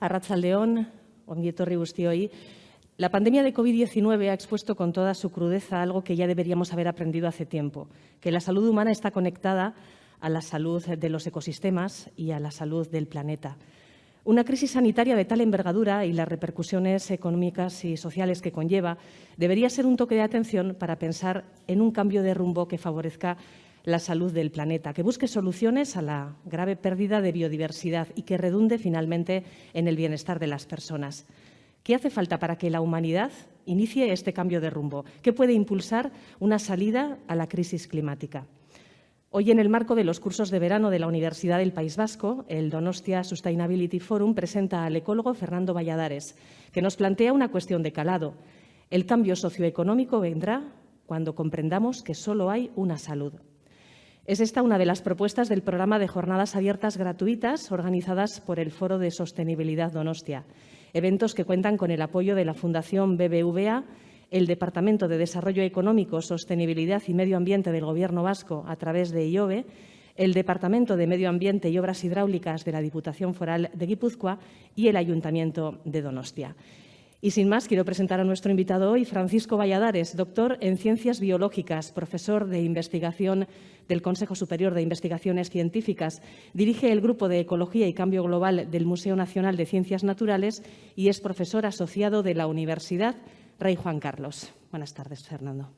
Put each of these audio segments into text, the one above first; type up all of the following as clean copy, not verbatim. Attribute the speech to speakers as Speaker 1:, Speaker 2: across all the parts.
Speaker 1: Arratsaldeon, ongi etorri guztioi. La pandemia de COVID-19 ha expuesto con toda su crudeza algo que ya deberíamos haber aprendido hace tiempo, que la salud humana está conectada a la salud de los ecosistemas y a la salud del planeta. Una crisis sanitaria de tal envergadura y las repercusiones económicas y sociales que conlleva debería ser un toque de atención para pensar en un cambio de rumbo que favorezca la salud del planeta, que busque soluciones a la grave pérdida de biodiversidad y que redunde finalmente en el bienestar de las personas. ¿Qué hace falta para que la humanidad inicie este cambio de rumbo? ¿Qué puede impulsar una salida a la crisis climática? Hoy, en el marco de los cursos de verano de la Universidad del País Vasco, el Donostia Sustainability Forum presenta al ecólogo Fernando Valladares, que nos plantea una cuestión de calado. El cambio socioeconómico vendrá cuando comprendamos que solo hay una salud. Es esta una de las propuestas del programa de jornadas abiertas gratuitas organizadas por el Foro de Sostenibilidad Donostia, eventos que cuentan con el apoyo de la Fundación BBVA, el Departamento de Desarrollo Económico, Sostenibilidad y Medio Ambiente del Gobierno vasco a través de IOBE, el Departamento de Medio Ambiente y Obras Hidráulicas de la Diputación Foral de Guipúzcoa y el Ayuntamiento de Donostia. Y sin más, quiero presentar a nuestro invitado hoy, Francisco Valladares, doctor en Ciencias Biológicas, profesor de investigación del Consejo Superior de Investigaciones Científicas, dirige el Grupo de Ecología y Cambio Global del Museo Nacional de Ciencias Naturales y es profesor asociado de la Universidad Rey Juan Carlos. Buenas tardes, Fernando.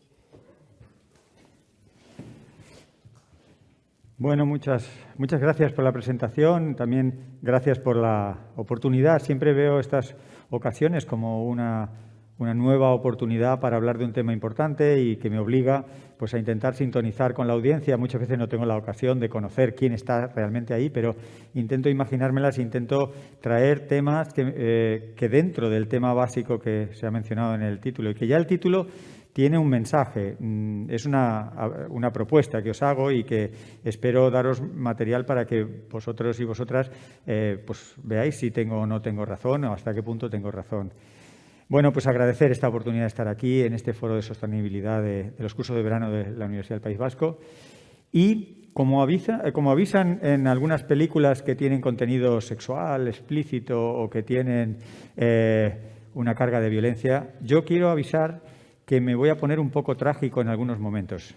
Speaker 2: Bueno, muchas gracias por la presentación. También gracias por la oportunidad. Siempre veo estas ocasiones como una nueva oportunidad para hablar de un tema importante y que me obliga pues, a intentar sintonizar con la audiencia. Muchas veces no tengo la ocasión de conocer quién está realmente ahí, pero intento imaginármelas, intento traer temas que dentro del tema básico que se ha mencionado en el título y que ya el título tiene un mensaje, es una propuesta que os hago y que espero daros material para que vosotros y vosotras pues veáis si tengo o no tengo razón o hasta qué punto tengo razón. Bueno, pues agradecer esta oportunidad de estar aquí en este foro de sostenibilidad de los cursos de verano de la Universidad del País Vasco y como avisan en algunas películas que tienen contenido sexual, explícito o que tienen una carga de violencia, yo quiero avisar que me voy a poner un poco trágico en algunos momentos.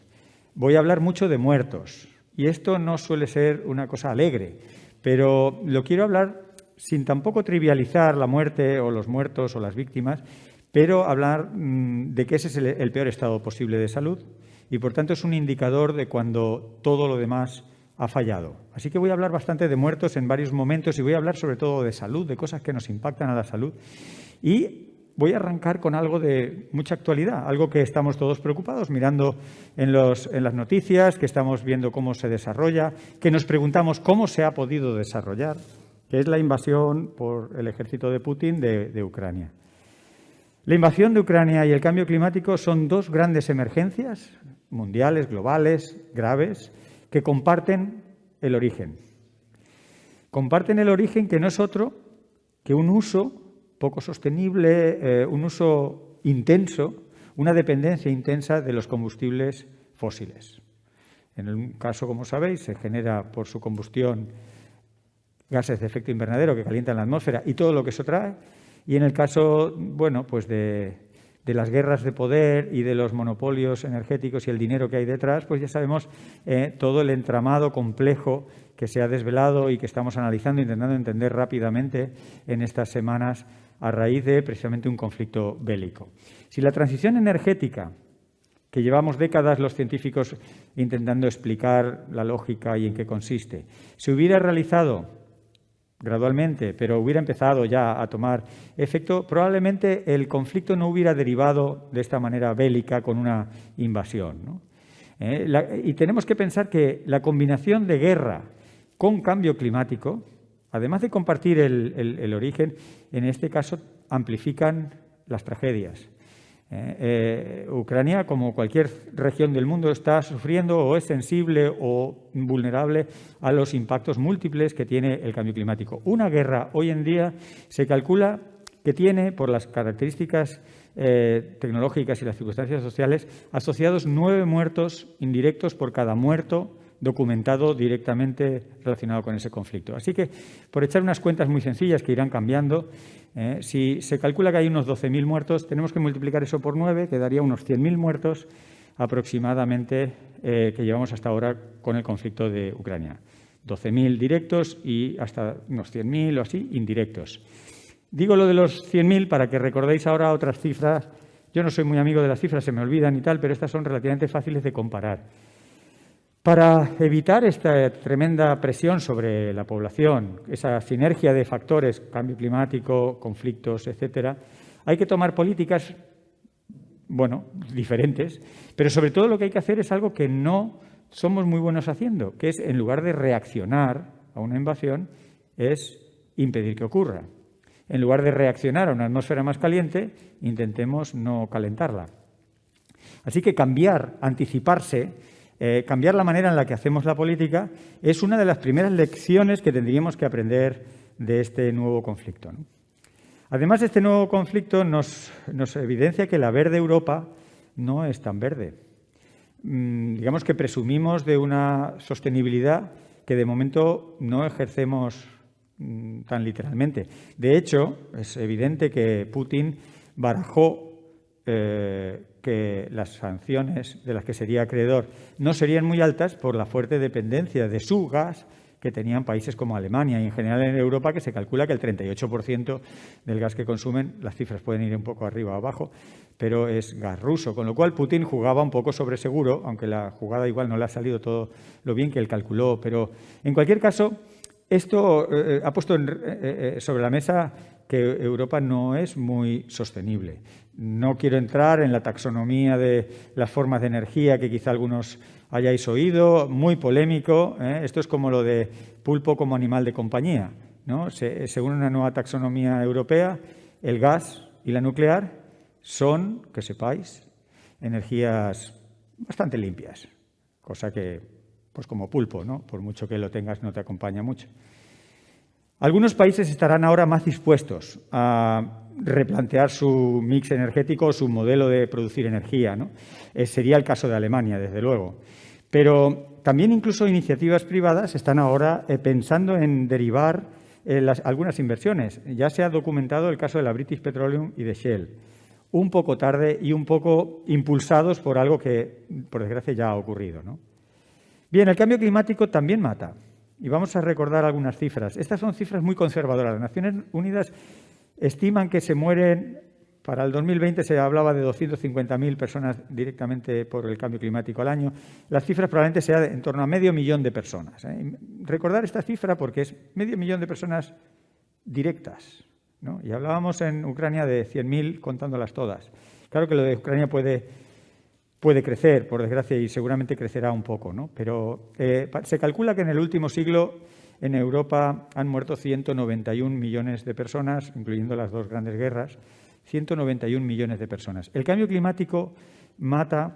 Speaker 2: Voy a hablar mucho de muertos y esto no suele ser una cosa alegre, pero lo quiero hablar sin tampoco trivializar la muerte o los muertos o las víctimas, pero hablar de que ese es el peor estado posible de salud y, por tanto, es un indicador de cuando todo lo demás ha fallado. Así que voy a hablar bastante de muertos en varios momentos y voy a hablar sobre todo de salud, de cosas que nos impactan a la salud. Y voy a arrancar con algo de mucha actualidad, algo que estamos todos preocupados mirando en las noticias, que estamos viendo cómo se desarrolla, que nos preguntamos cómo se ha podido desarrollar, que es la invasión por el ejército de Putin de Ucrania. La invasión de Ucrania y el cambio climático son dos grandes emergencias mundiales, globales, graves, que comparten el origen. Comparten el origen que no es otro que un uso poco sostenible, un uso intenso, una dependencia intensa de los combustibles fósiles. En un caso, como sabéis, se genera por su combustión gases de efecto invernadero que calientan la atmósfera y todo lo que eso trae. Y en el caso, bueno, pues de las guerras de poder y de los monopolios energéticos y el dinero que hay detrás, pues ya sabemos todo el entramado complejo que se ha desvelado y que estamos analizando, intentando entender rápidamente en estas semanas a raíz de precisamente un conflicto bélico. Si la transición energética, que llevamos décadas los científicos intentando explicar la lógica y en qué consiste, se hubiera realizado gradualmente, pero hubiera empezado ya a tomar efecto, probablemente el conflicto no hubiera derivado de esta manera bélica con una invasión, ¿no? Y tenemos que pensar que la combinación de guerra con cambio climático, además de compartir el origen, en este caso amplifican las tragedias. Ucrania, como cualquier región del mundo, está sufriendo o es sensible o vulnerable a los impactos múltiples que tiene el cambio climático. Una guerra hoy en día se calcula que tiene, por las características tecnológicas y las circunstancias sociales, asociados 9 muertos indirectos por cada muerto documentado directamente relacionado con ese conflicto. Así que, por echar unas cuentas muy sencillas que irán cambiando, si se calcula que hay unos 12.000 muertos, tenemos que multiplicar eso por 9, que daría unos 100.000 muertos aproximadamente que llevamos hasta ahora con el conflicto de Ucrania. 12.000 directos y hasta unos 100.000 o así indirectos. Digo lo de los 100.000 para que recordéis ahora otras cifras. Yo no soy muy amigo de las cifras, se me olvidan y tal, pero estas son relativamente fáciles de comparar. Para evitar esta tremenda presión sobre la población, esa sinergia de factores, cambio climático, conflictos, etcétera, hay que tomar políticas, diferentes, pero sobre todo lo que hay que hacer es algo que no somos muy buenos haciendo, que es, en lugar de reaccionar a una invasión, es impedir que ocurra. En lugar de reaccionar a una atmósfera más caliente, intentemos no calentarla. Así que cambiar, anticiparse, cambiar la manera en la que hacemos la política es una de las primeras lecciones que tendríamos que aprender de este nuevo conflicto, ¿no? Además, este nuevo conflicto nos evidencia que la verde Europa no es tan verde. Digamos que presumimos de una sostenibilidad que de momento no ejercemos tan literalmente. De hecho, es evidente que Putin barajó que las sanciones de las que sería acreedor no serían muy altas por la fuerte dependencia de su gas que tenían países como Alemania y en general en Europa, que se calcula que el 38% del gas que consumen, las cifras pueden ir un poco arriba o abajo, pero es gas ruso, con lo cual Putin jugaba un poco sobre seguro, aunque la jugada igual no le ha salido todo lo bien que él calculó, pero en cualquier caso, esto ha puesto sobre la mesa que Europa no es muy sostenible. No quiero entrar en la taxonomía de las formas de energía que quizá algunos hayáis oído, muy polémico. Esto es como lo de pulpo como animal de compañía, ¿no? Según una nueva taxonomía europea, el gas y la nuclear son, que sepáis, energías bastante limpias, cosa que, pues como pulpo, ¿no? Por mucho que lo tengas, no te acompaña mucho. Algunos países estarán ahora más dispuestos a replantear su mix energético, su modelo de producir energía, ¿no? Sería el caso de Alemania, desde luego. Pero también incluso iniciativas privadas están ahora pensando en derivar algunas inversiones. Ya se ha documentado el caso de la British Petroleum y de Shell. Un poco tarde y un poco impulsados por algo que, por desgracia, ya ha ocurrido, ¿no? Bien, el cambio climático también mata. Y vamos a recordar algunas cifras. Estas son cifras muy conservadoras. Las Naciones Unidas estiman que se mueren, para el 2020 se hablaba de 250.000 personas directamente por el cambio climático al año. Las cifras probablemente sean en torno a 500.000 de personas. Recordar esta cifra porque es 500.000 de personas directas, ¿no? Y hablábamos en Ucrania de 100.000 contándolas todas. Claro que lo de Ucrania puede crecer, por desgracia, y seguramente crecerá un poco, ¿no? Pero se calcula que en el último siglo en Europa han muerto 191 millones de personas, incluyendo las dos grandes guerras, 191 millones de personas. El cambio climático mata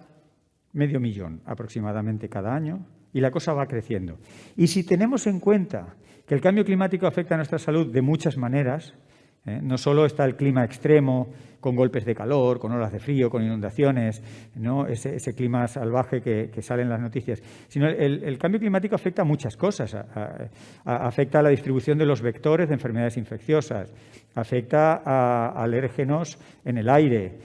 Speaker 2: 500.000 aproximadamente cada año y la cosa va creciendo. Y si tenemos en cuenta que el cambio climático afecta a nuestra salud de muchas maneras, no solo está el clima extremo, con golpes de calor, con olas de frío, con inundaciones, ¿no? Ese clima salvaje que sale en las noticias, sino el cambio climático afecta a muchas cosas. Afecta a la distribución de los vectores de enfermedades infecciosas, afecta a alérgenos en el aire,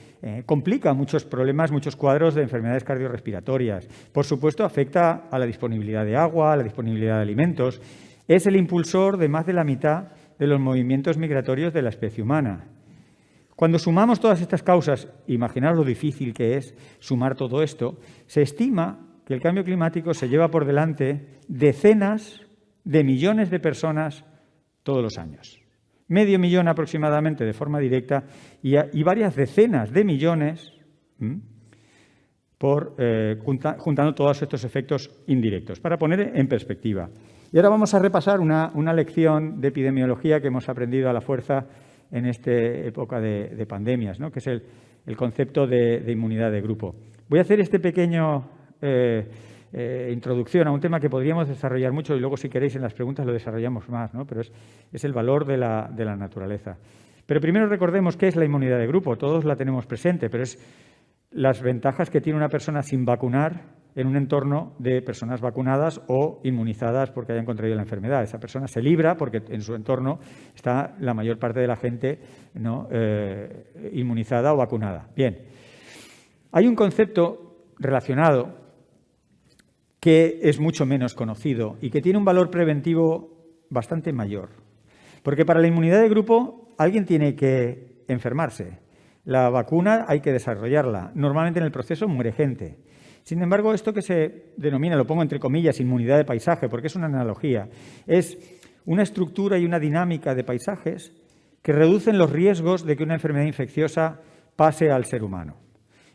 Speaker 2: complica muchos problemas, muchos cuadros de enfermedades cardiorrespiratorias. Por supuesto, afecta a la disponibilidad de agua, a la disponibilidad de alimentos. Es el impulsor de más de la mitad de los movimientos migratorios de la especie humana. Cuando sumamos todas estas causas, imaginaos lo difícil que es sumar todo esto, se estima que el cambio climático se lleva por delante decenas de millones de personas todos los años. 500.000 aproximadamente de forma directa y varias decenas de millones juntando todos estos efectos indirectos, para poner en perspectiva. Y ahora vamos a repasar una lección de epidemiología que hemos aprendido a la fuerza en esta época de pandemias, ¿no? Que es el concepto de inmunidad de grupo. Voy a hacer este pequeño introducción a un tema que podríamos desarrollar mucho y luego, si queréis, en las preguntas lo desarrollamos más, ¿no? Pero es el valor de la naturaleza. Pero primero recordemos qué es la inmunidad de grupo. Todos la tenemos presente, pero es las ventajas que tiene una persona sin vacunar en un entorno de personas vacunadas o inmunizadas porque hayan contraído la enfermedad. Esa persona se libra porque en su entorno está la mayor parte de la gente, ¿no?, inmunizada o vacunada. Bien, hay un concepto relacionado que es mucho menos conocido y que tiene un valor preventivo bastante mayor. Porque para la inmunidad de grupo alguien tiene que enfermarse. La vacuna hay que desarrollarla. Normalmente en el proceso muere gente. Sin embargo, esto que se denomina, lo pongo entre comillas, inmunidad de paisaje, porque es una analogía, es una estructura y una dinámica de paisajes que reducen los riesgos de que una enfermedad infecciosa pase al ser humano.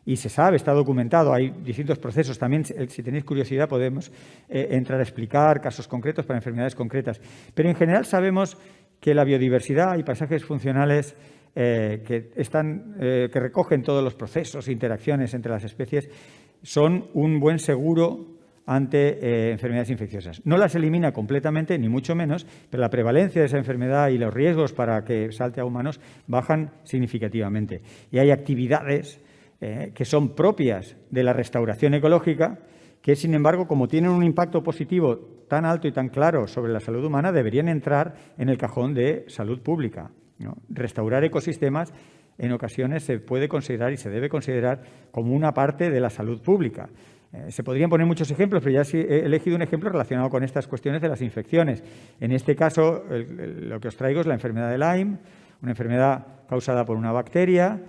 Speaker 2: Y se sabe, está documentado, hay distintos procesos. También, si tenéis curiosidad, podemos entrar a explicar casos concretos para enfermedades concretas. Pero en general sabemos que la biodiversidad y paisajes funcionales que recogen todos los procesos e interacciones entre las especies son un buen seguro ante enfermedades infecciosas. No las elimina completamente, ni mucho menos, pero la prevalencia de esa enfermedad y los riesgos para que salte a humanos bajan significativamente. Y hay actividades que son propias de la restauración ecológica que, sin embargo, como tienen un impacto positivo tan alto y tan claro sobre la salud humana, deberían entrar en el cajón de salud pública, ¿no? Restaurar ecosistemas en ocasiones se puede considerar y se debe considerar como una parte de la salud pública. Se podrían poner muchos ejemplos, pero ya he elegido un ejemplo relacionado con estas cuestiones de las infecciones. En este caso, lo que os traigo es la enfermedad de Lyme, una enfermedad causada por una bacteria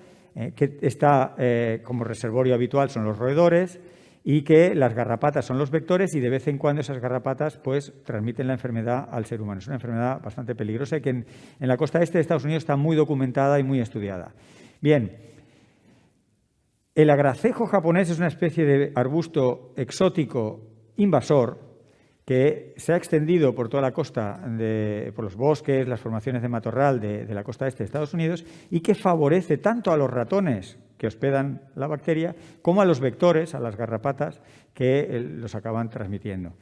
Speaker 2: que está como reservorio habitual son los roedores y que las garrapatas son los vectores y de vez en cuando esas garrapatas pues transmiten la enfermedad al ser humano. Es una enfermedad bastante peligrosa y que en la costa este de Estados Unidos está muy documentada y muy estudiada. Bien, el agracejo japonés es una especie de arbusto exótico invasor que se ha extendido por toda la costa, por los bosques, las formaciones de matorral de la costa este de Estados Unidos y que favorece tanto a los ratones que hospedan la bacteria como a los vectores, a las garrapatas, que los acaban transmitiendo.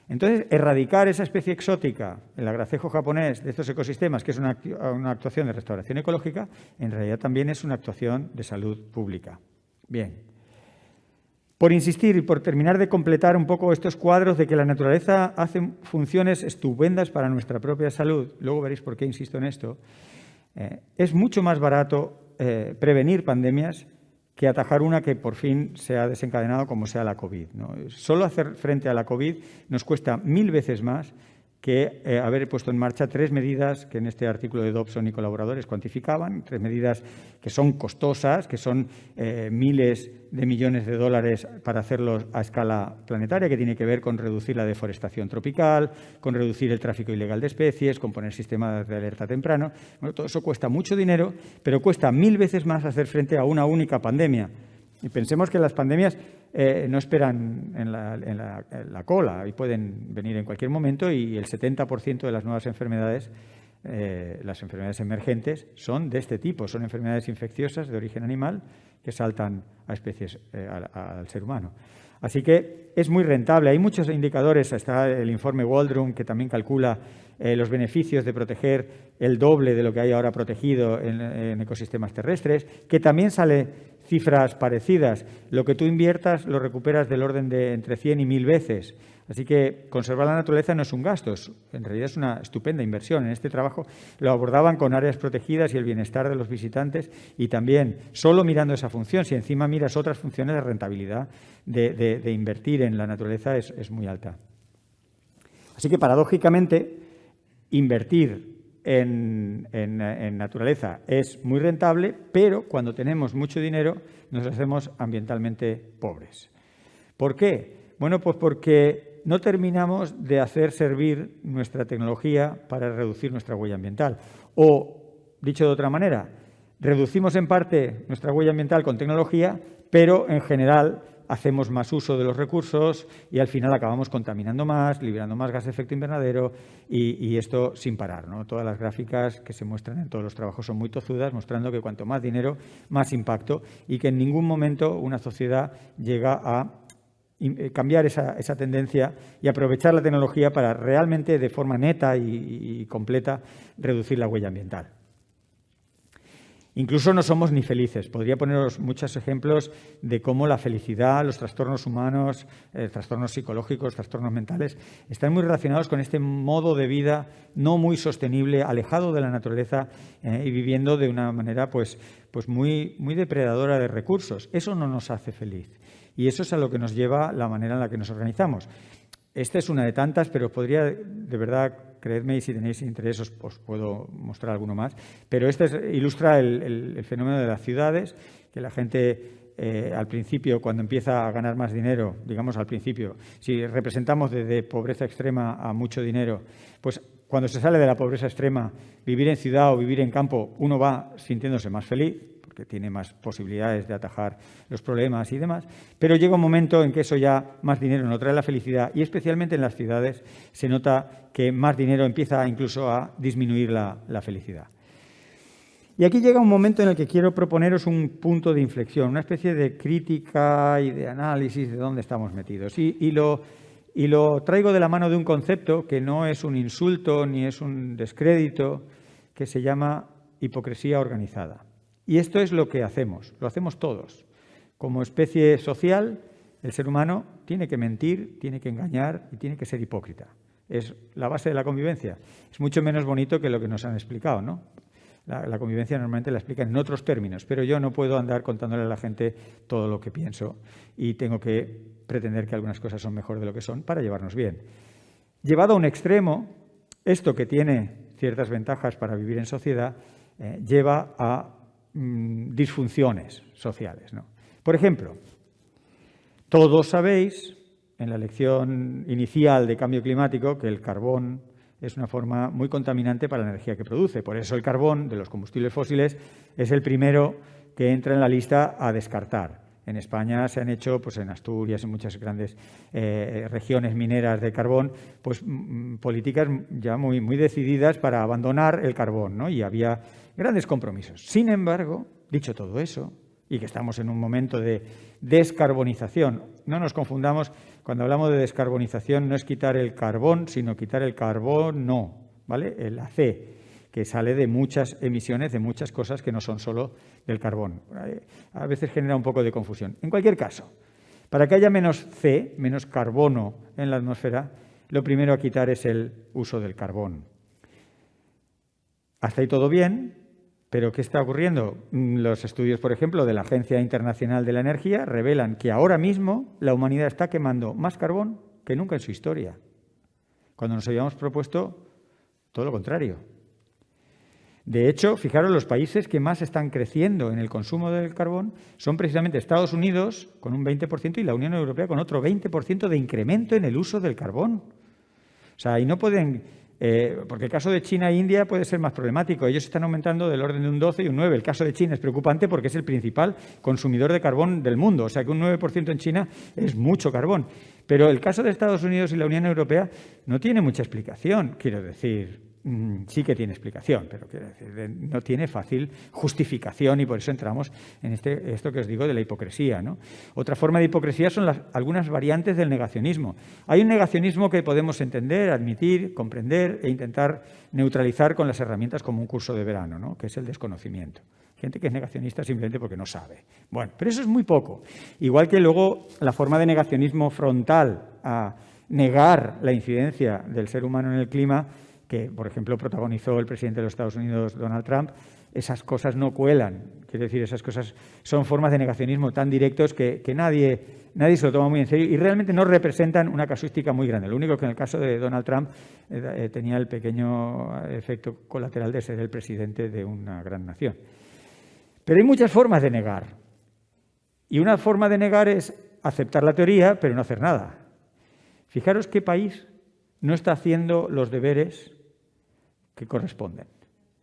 Speaker 2: Entonces, erradicar esa especie exótica, el agracejo japonés, de estos ecosistemas, que es una actuación de restauración ecológica, en realidad también es una actuación de salud pública. Bien. Por insistir y por terminar de completar un poco estos cuadros de que la naturaleza hace funciones estupendas para nuestra propia salud, luego veréis por qué insisto en esto, es mucho más barato prevenir pandemias que atajar una que por fin se ha desencadenado como sea la COVID, ¿no? Solo hacer frente a la COVID nos cuesta 1000 veces más que haber puesto en marcha 3 medidas que en este artículo de Dobson y colaboradores cuantificaban, 3 medidas que son costosas, que son miles de millones de dólares para hacerlo a escala planetaria, que tiene que ver con reducir la deforestación tropical, con reducir el tráfico ilegal de especies, con poner sistemas de alerta temprano. Bueno, todo eso cuesta mucho dinero, pero cuesta 1000 veces más hacer frente a una única pandemia. Y pensemos que las pandemias no esperan en la cola y pueden venir en cualquier momento y el 70% de las nuevas enfermedades, las enfermedades emergentes, son de este tipo. Son enfermedades infecciosas de origen animal que saltan a especies, al ser humano. Así que es muy rentable. Hay muchos indicadores. Está el informe Waldron, que también calcula los beneficios de proteger el doble de lo que hay ahora protegido en ecosistemas terrestres, que también sale cifras parecidas. Lo que tú inviertas lo recuperas del orden de entre 100 y 1000 veces. Así que conservar la naturaleza no es un gasto, en realidad es una estupenda inversión. En este trabajo lo abordaban con áreas protegidas y el bienestar de los visitantes y también solo mirando esa función. Si encima miras otras funciones, de rentabilidad de invertir en la naturaleza es muy alta. Así que paradójicamente invertir en naturaleza es muy rentable, pero cuando tenemos mucho dinero nos hacemos ambientalmente pobres. ¿Por qué? Bueno, pues porque no terminamos de hacer servir nuestra tecnología para reducir nuestra huella ambiental. O, dicho de otra manera, reducimos en parte nuestra huella ambiental con tecnología, pero en general hacemos más uso de los recursos y al final acabamos contaminando más, liberando más gas de efecto invernadero y esto sin parar, ¿no? Todas las gráficas que se muestran en todos los trabajos son muy tozudas, mostrando que cuanto más dinero, más impacto y que en ningún momento una sociedad llega a cambiar esa tendencia y aprovechar la tecnología para realmente de forma neta y completa reducir la huella ambiental. Incluso no somos ni felices. Podría poneros muchos ejemplos de cómo la felicidad, los trastornos humanos, trastornos psicológicos, trastornos mentales, están muy relacionados con este modo de vida no muy sostenible, alejado de la naturaleza y viviendo de una manera pues muy depredadora de recursos. Eso no nos hace feliz. Y eso es a lo que nos lleva la manera en la que nos organizamos. Esta es una de tantas, pero podría, de verdad, creedme, y si tenéis interés os puedo mostrar alguno más. Pero este ilustra el fenómeno de las ciudades, que la gente al principio, cuando empieza a ganar más dinero, digamos al principio, si representamos desde pobreza extrema a mucho dinero, pues cuando se sale de la pobreza extrema, vivir en ciudad o vivir en campo, uno va sintiéndose más feliz, porque tiene más posibilidades de atajar los problemas y demás, pero llega un momento en que eso ya, más dinero no trae la felicidad, y especialmente en las ciudades se nota que más dinero empieza incluso a disminuir la felicidad. Y aquí llega un momento en el que quiero proponeros un punto de inflexión, una especie de crítica y de análisis de dónde estamos metidos. Y lo traigo de la mano de un concepto que no es un insulto ni es un descrédito, que se llama hipocresía organizada. Y esto es lo que hacemos, lo hacemos todos. Como especie social, el ser humano tiene que mentir, tiene que engañar y tiene que ser hipócrita. Es la base de la convivencia. Es mucho menos bonito que lo que nos han explicado, ¿no? La convivencia normalmente la explican en otros términos, pero yo no puedo andar contándole a la gente todo lo que pienso y tengo que pretender que algunas cosas son mejor de lo que son para llevarnos bien. Llevado a un extremo, esto que tiene ciertas ventajas para vivir en sociedad, lleva a disfunciones sociales, ¿no? Por ejemplo, todos sabéis, en la lección inicial de cambio climático, que el carbón es una forma muy contaminante para la energía que produce. Por eso el carbón de los combustibles fósiles es el primero que entra en la lista a descartar. En España se han hecho, pues en Asturias, en muchas grandes regiones mineras de carbón, pues políticas ya muy decididas para abandonar el carbón, ¿no? Y había grandes compromisos. Sin embargo, dicho todo eso, y que estamos en un momento de descarbonización, no nos confundamos, cuando hablamos de descarbonización no es quitar el carbón, sino quitar el carbono, ¿vale? El AC, que sale de muchas emisiones, de muchas cosas que no son solo del carbón. A veces genera un poco de confusión. En cualquier caso, para que haya menos C, menos carbono en la atmósfera, lo primero a quitar es el uso del carbón. Hasta ahí todo bien, pero ¿qué está ocurriendo? Los estudios, por ejemplo, de la Agencia Internacional de la Energía revelan que ahora mismo la humanidad está quemando más carbón que nunca en su historia, cuando nos habíamos propuesto todo lo contrario. De hecho, fijaros, los países que más están creciendo en el consumo del carbón son precisamente Estados Unidos, con un 20%, y la Unión Europea con otro 20% de incremento en el uso del carbón. O sea, y no pueden, porque el caso de China e India puede ser más problemático. Ellos están aumentando del orden de un 12 y un 9. El caso de China es preocupante porque es el principal consumidor de carbón del mundo. O sea, que un 9% en China es mucho carbón. Pero el caso de Estados Unidos y la Unión Europea no tiene mucha explicación, quiero decir. Sí que tiene explicación, pero quiero decir, no tiene fácil justificación y por eso entramos en esto que os digo de la hipocresía, ¿no? Otra forma de hipocresía son algunas variantes del negacionismo. Hay un negacionismo que podemos entender, admitir, comprender e intentar neutralizar con las herramientas como un curso de verano, ¿no? Que es el desconocimiento. Gente que es negacionista simplemente porque no sabe. Bueno, pero eso es muy poco. Igual que luego la forma de negacionismo frontal a negar la incidencia del ser humano en el clima, que, por ejemplo, protagonizó el presidente de los Estados Unidos, Donald Trump, esas cosas no cuelan. Quiero decir, esas cosas son formas de negacionismo tan directos que nadie se lo toma muy en serio y realmente no representan una casuística muy grande. Lo único que en el caso de Donald Trump tenía el pequeño efecto colateral de ser el presidente de una gran nación. Pero hay muchas formas de negar. Y una forma de negar es aceptar la teoría, pero no hacer nada. Fijaros qué país no está haciendo los deberes que corresponden.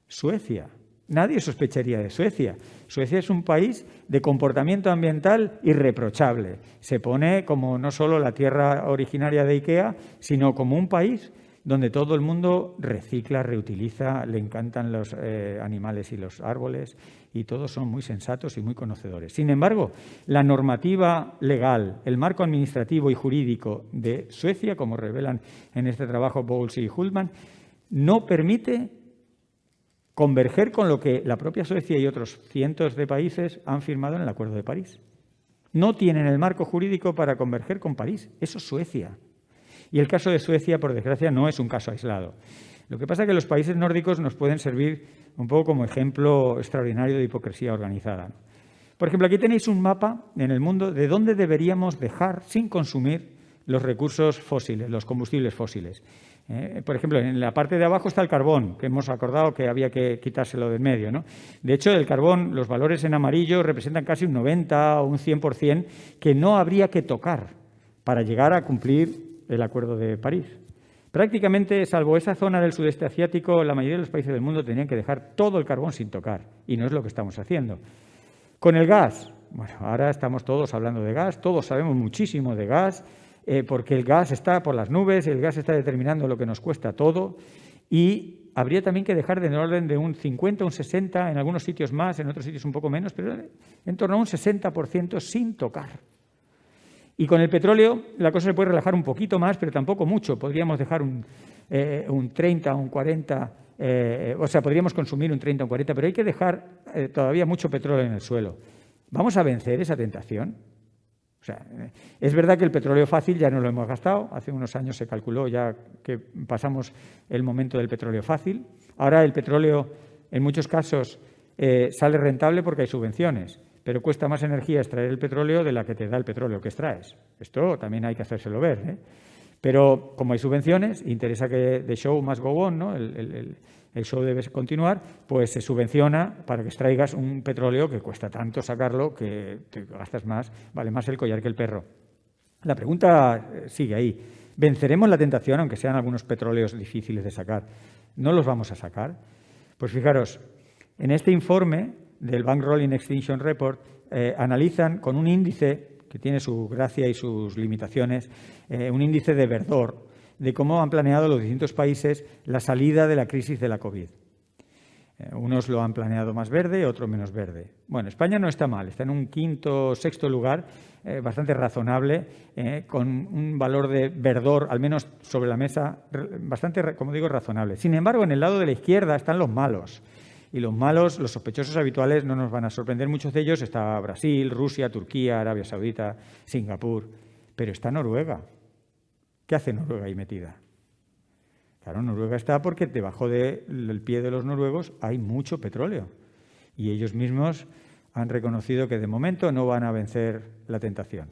Speaker 2: Suecia. Nadie sospecharía de Suecia. Suecia es un país de comportamiento ambiental irreprochable. Se pone como no solo la tierra originaria de IKEA, sino como un país donde todo el mundo recicla, reutiliza, le encantan los animales y los árboles y todos son muy sensatos y muy conocedores. Sin embargo, la normativa legal, el marco administrativo y jurídico de Suecia, como revelan en este trabajo Bowles y Hultman, no permite converger con lo que la propia Suecia y otros cientos de países han firmado en el Acuerdo de París. No tienen el marco jurídico para converger con París. Eso es Suecia. Y el caso de Suecia, por desgracia, no es un caso aislado. Lo que pasa es que los países nórdicos nos pueden servir un poco como ejemplo extraordinario de hipocresía organizada. Por ejemplo, aquí tenéis un mapa en el mundo de dónde deberíamos dejar sin consumir los recursos fósiles, los combustibles fósiles. Por ejemplo, en la parte de abajo está el carbón, que hemos acordado que había que quitárselo del medio, ¿no? De hecho, el carbón, los valores en amarillo representan casi un 90 o un 100% que no habría que tocar para llegar a cumplir el Acuerdo de París. Prácticamente, salvo esa zona del sudeste asiático, la mayoría de los países del mundo tenían que dejar todo el carbón sin tocar, y no es lo que estamos haciendo. Con el gas, bueno, ahora estamos todos hablando de gas, todos sabemos muchísimo de gas, porque el gas está por las nubes, el gas está determinando lo que nos cuesta todo, y habría también que dejar de en orden de un 50, un 60, en algunos sitios más, en otros sitios un poco menos, pero en torno a un 60% sin tocar. Y con el petróleo la cosa se puede relajar un poquito más, pero tampoco mucho. Podríamos dejar un 30, un 40, o sea, podríamos consumir un 30 o un 40, pero hay que dejar todavía mucho petróleo en el suelo. ¿Vamos a vencer esa tentación? O sea, es verdad que el petróleo fácil ya no lo hemos gastado. Hace unos años se calculó ya que pasamos el momento del petróleo fácil. Ahora el petróleo, en muchos casos, sale rentable porque hay subvenciones, pero cuesta más energía extraer el petróleo de la que te da el petróleo que extraes. Esto también hay que hacérselo ver, ¿eh? Pero como hay subvenciones, interesa que the show must go on, ¿no? El show debe continuar, pues se subvenciona para que extraigas un petróleo que cuesta tanto sacarlo que te gastas más, vale más el collar que el perro. La pregunta sigue ahí. ¿Venceremos la tentación, aunque sean algunos petróleos difíciles de sacar? ¿No los vamos a sacar? Pues fijaros, en este informe del Bank Rolling Extinction Report analizan con un índice que tiene su gracia y sus limitaciones, un índice de verdor, de cómo han planeado los distintos países la salida de la crisis de la COVID. Unos lo han planeado más verde, otros menos verde. Bueno, España no está mal, está en un quinto o sexto lugar, bastante razonable, con un valor de verdor, al menos sobre la mesa, bastante, como digo, razonable. Sin embargo, en el lado de la izquierda están los malos. Y los malos, los sospechosos habituales, no nos van a sorprender. Muchos de ellos está Brasil, Rusia, Turquía, Arabia Saudita, Singapur. Pero está Noruega. ¿Qué hace Noruega ahí metida? Claro, Noruega está porque debajo del pie de los noruegos hay mucho petróleo. Y ellos mismos han reconocido que de momento no van a vencer la tentación.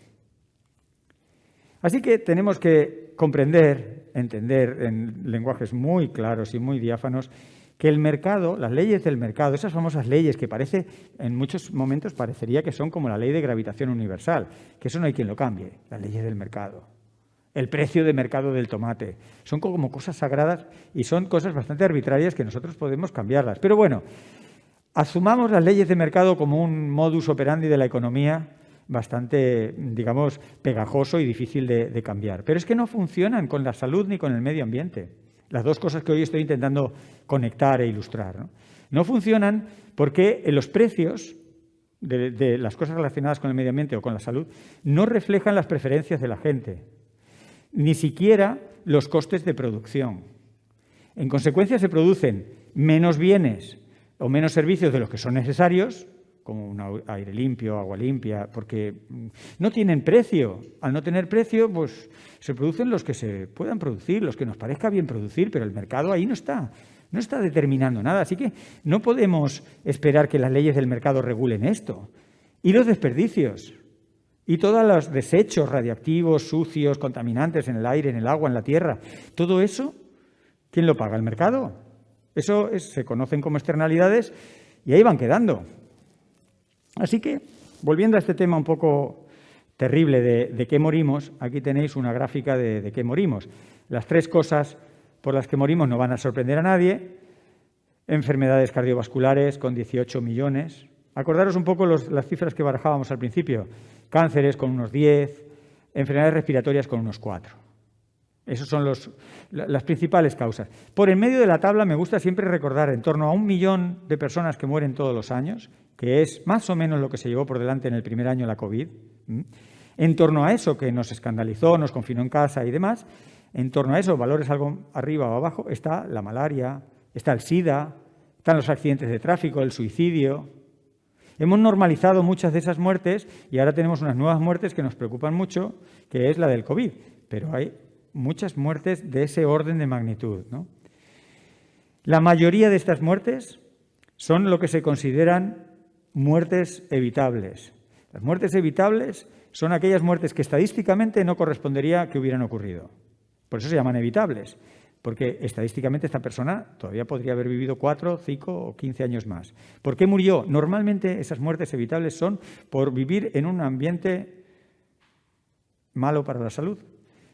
Speaker 2: Así que tenemos que comprender, entender en lenguajes muy claros y muy diáfanos que el mercado, las leyes del mercado, esas famosas leyes que en muchos momentos parecería que son como la ley de gravitación universal, que eso no hay quien lo cambie, las leyes del mercado. El precio de mercado del tomate. Son como cosas sagradas y son cosas bastante arbitrarias que nosotros podemos cambiarlas. Pero bueno, asumamos las leyes de mercado como un modus operandi de la economía bastante, digamos, pegajoso y difícil de cambiar. Pero es que no funcionan con la salud ni con el medio ambiente. Las dos cosas que hoy estoy intentando conectar e ilustrar, ¿no? No funcionan porque los precios de las cosas relacionadas con el medio ambiente o con la salud no reflejan las preferencias de la gente, ni siquiera los costes de producción. En consecuencia, se producen menos bienes o menos servicios de los que son necesarios, como un aire limpio, agua limpia, porque no tienen precio. Al no tener precio, pues se producen los que se puedan producir, los que nos parezca bien producir, pero el mercado ahí no está determinando nada. Así que no podemos esperar que las leyes del mercado regulen esto. Y los desperdicios, y todos los desechos radiactivos, sucios, contaminantes en el aire, en el agua, en la tierra, todo eso, ¿quién lo paga? ¿El mercado? Eso se conocen como externalidades y ahí van quedando. Así que, volviendo a este tema un poco terrible de qué morimos, aquí tenéis una gráfica de qué morimos. Las 3 cosas por las que morimos no van a sorprender a nadie. Enfermedades cardiovasculares con 18 millones. Acordaros un poco las cifras que barajábamos al principio. Cánceres con unos 10, enfermedades respiratorias con unos 4. Esas son las principales causas. Por en medio de la tabla me gusta siempre recordar en torno a 1 millón de personas que mueren todos los años, que es más o menos lo que se llevó por delante en el primer año la COVID. En torno a eso que nos escandalizó, nos confinó en casa y demás, en torno a eso, valores algo arriba o abajo, está la malaria, está el SIDA, Están los accidentes de tráfico, el suicidio. Hemos normalizado muchas de esas muertes y ahora tenemos unas nuevas muertes que nos preocupan mucho, que es la del COVID. Pero hay muchas muertes de ese orden de magnitud, ¿no? La mayoría de estas muertes son lo que se consideran muertes evitables. Las muertes evitables son aquellas muertes que estadísticamente no correspondería que hubieran ocurrido. Por eso se llaman evitables, porque estadísticamente esta persona todavía podría haber vivido 4, 5 o 15 años más. ¿Por qué murió? Normalmente esas muertes evitables son por vivir en un ambiente malo para la salud.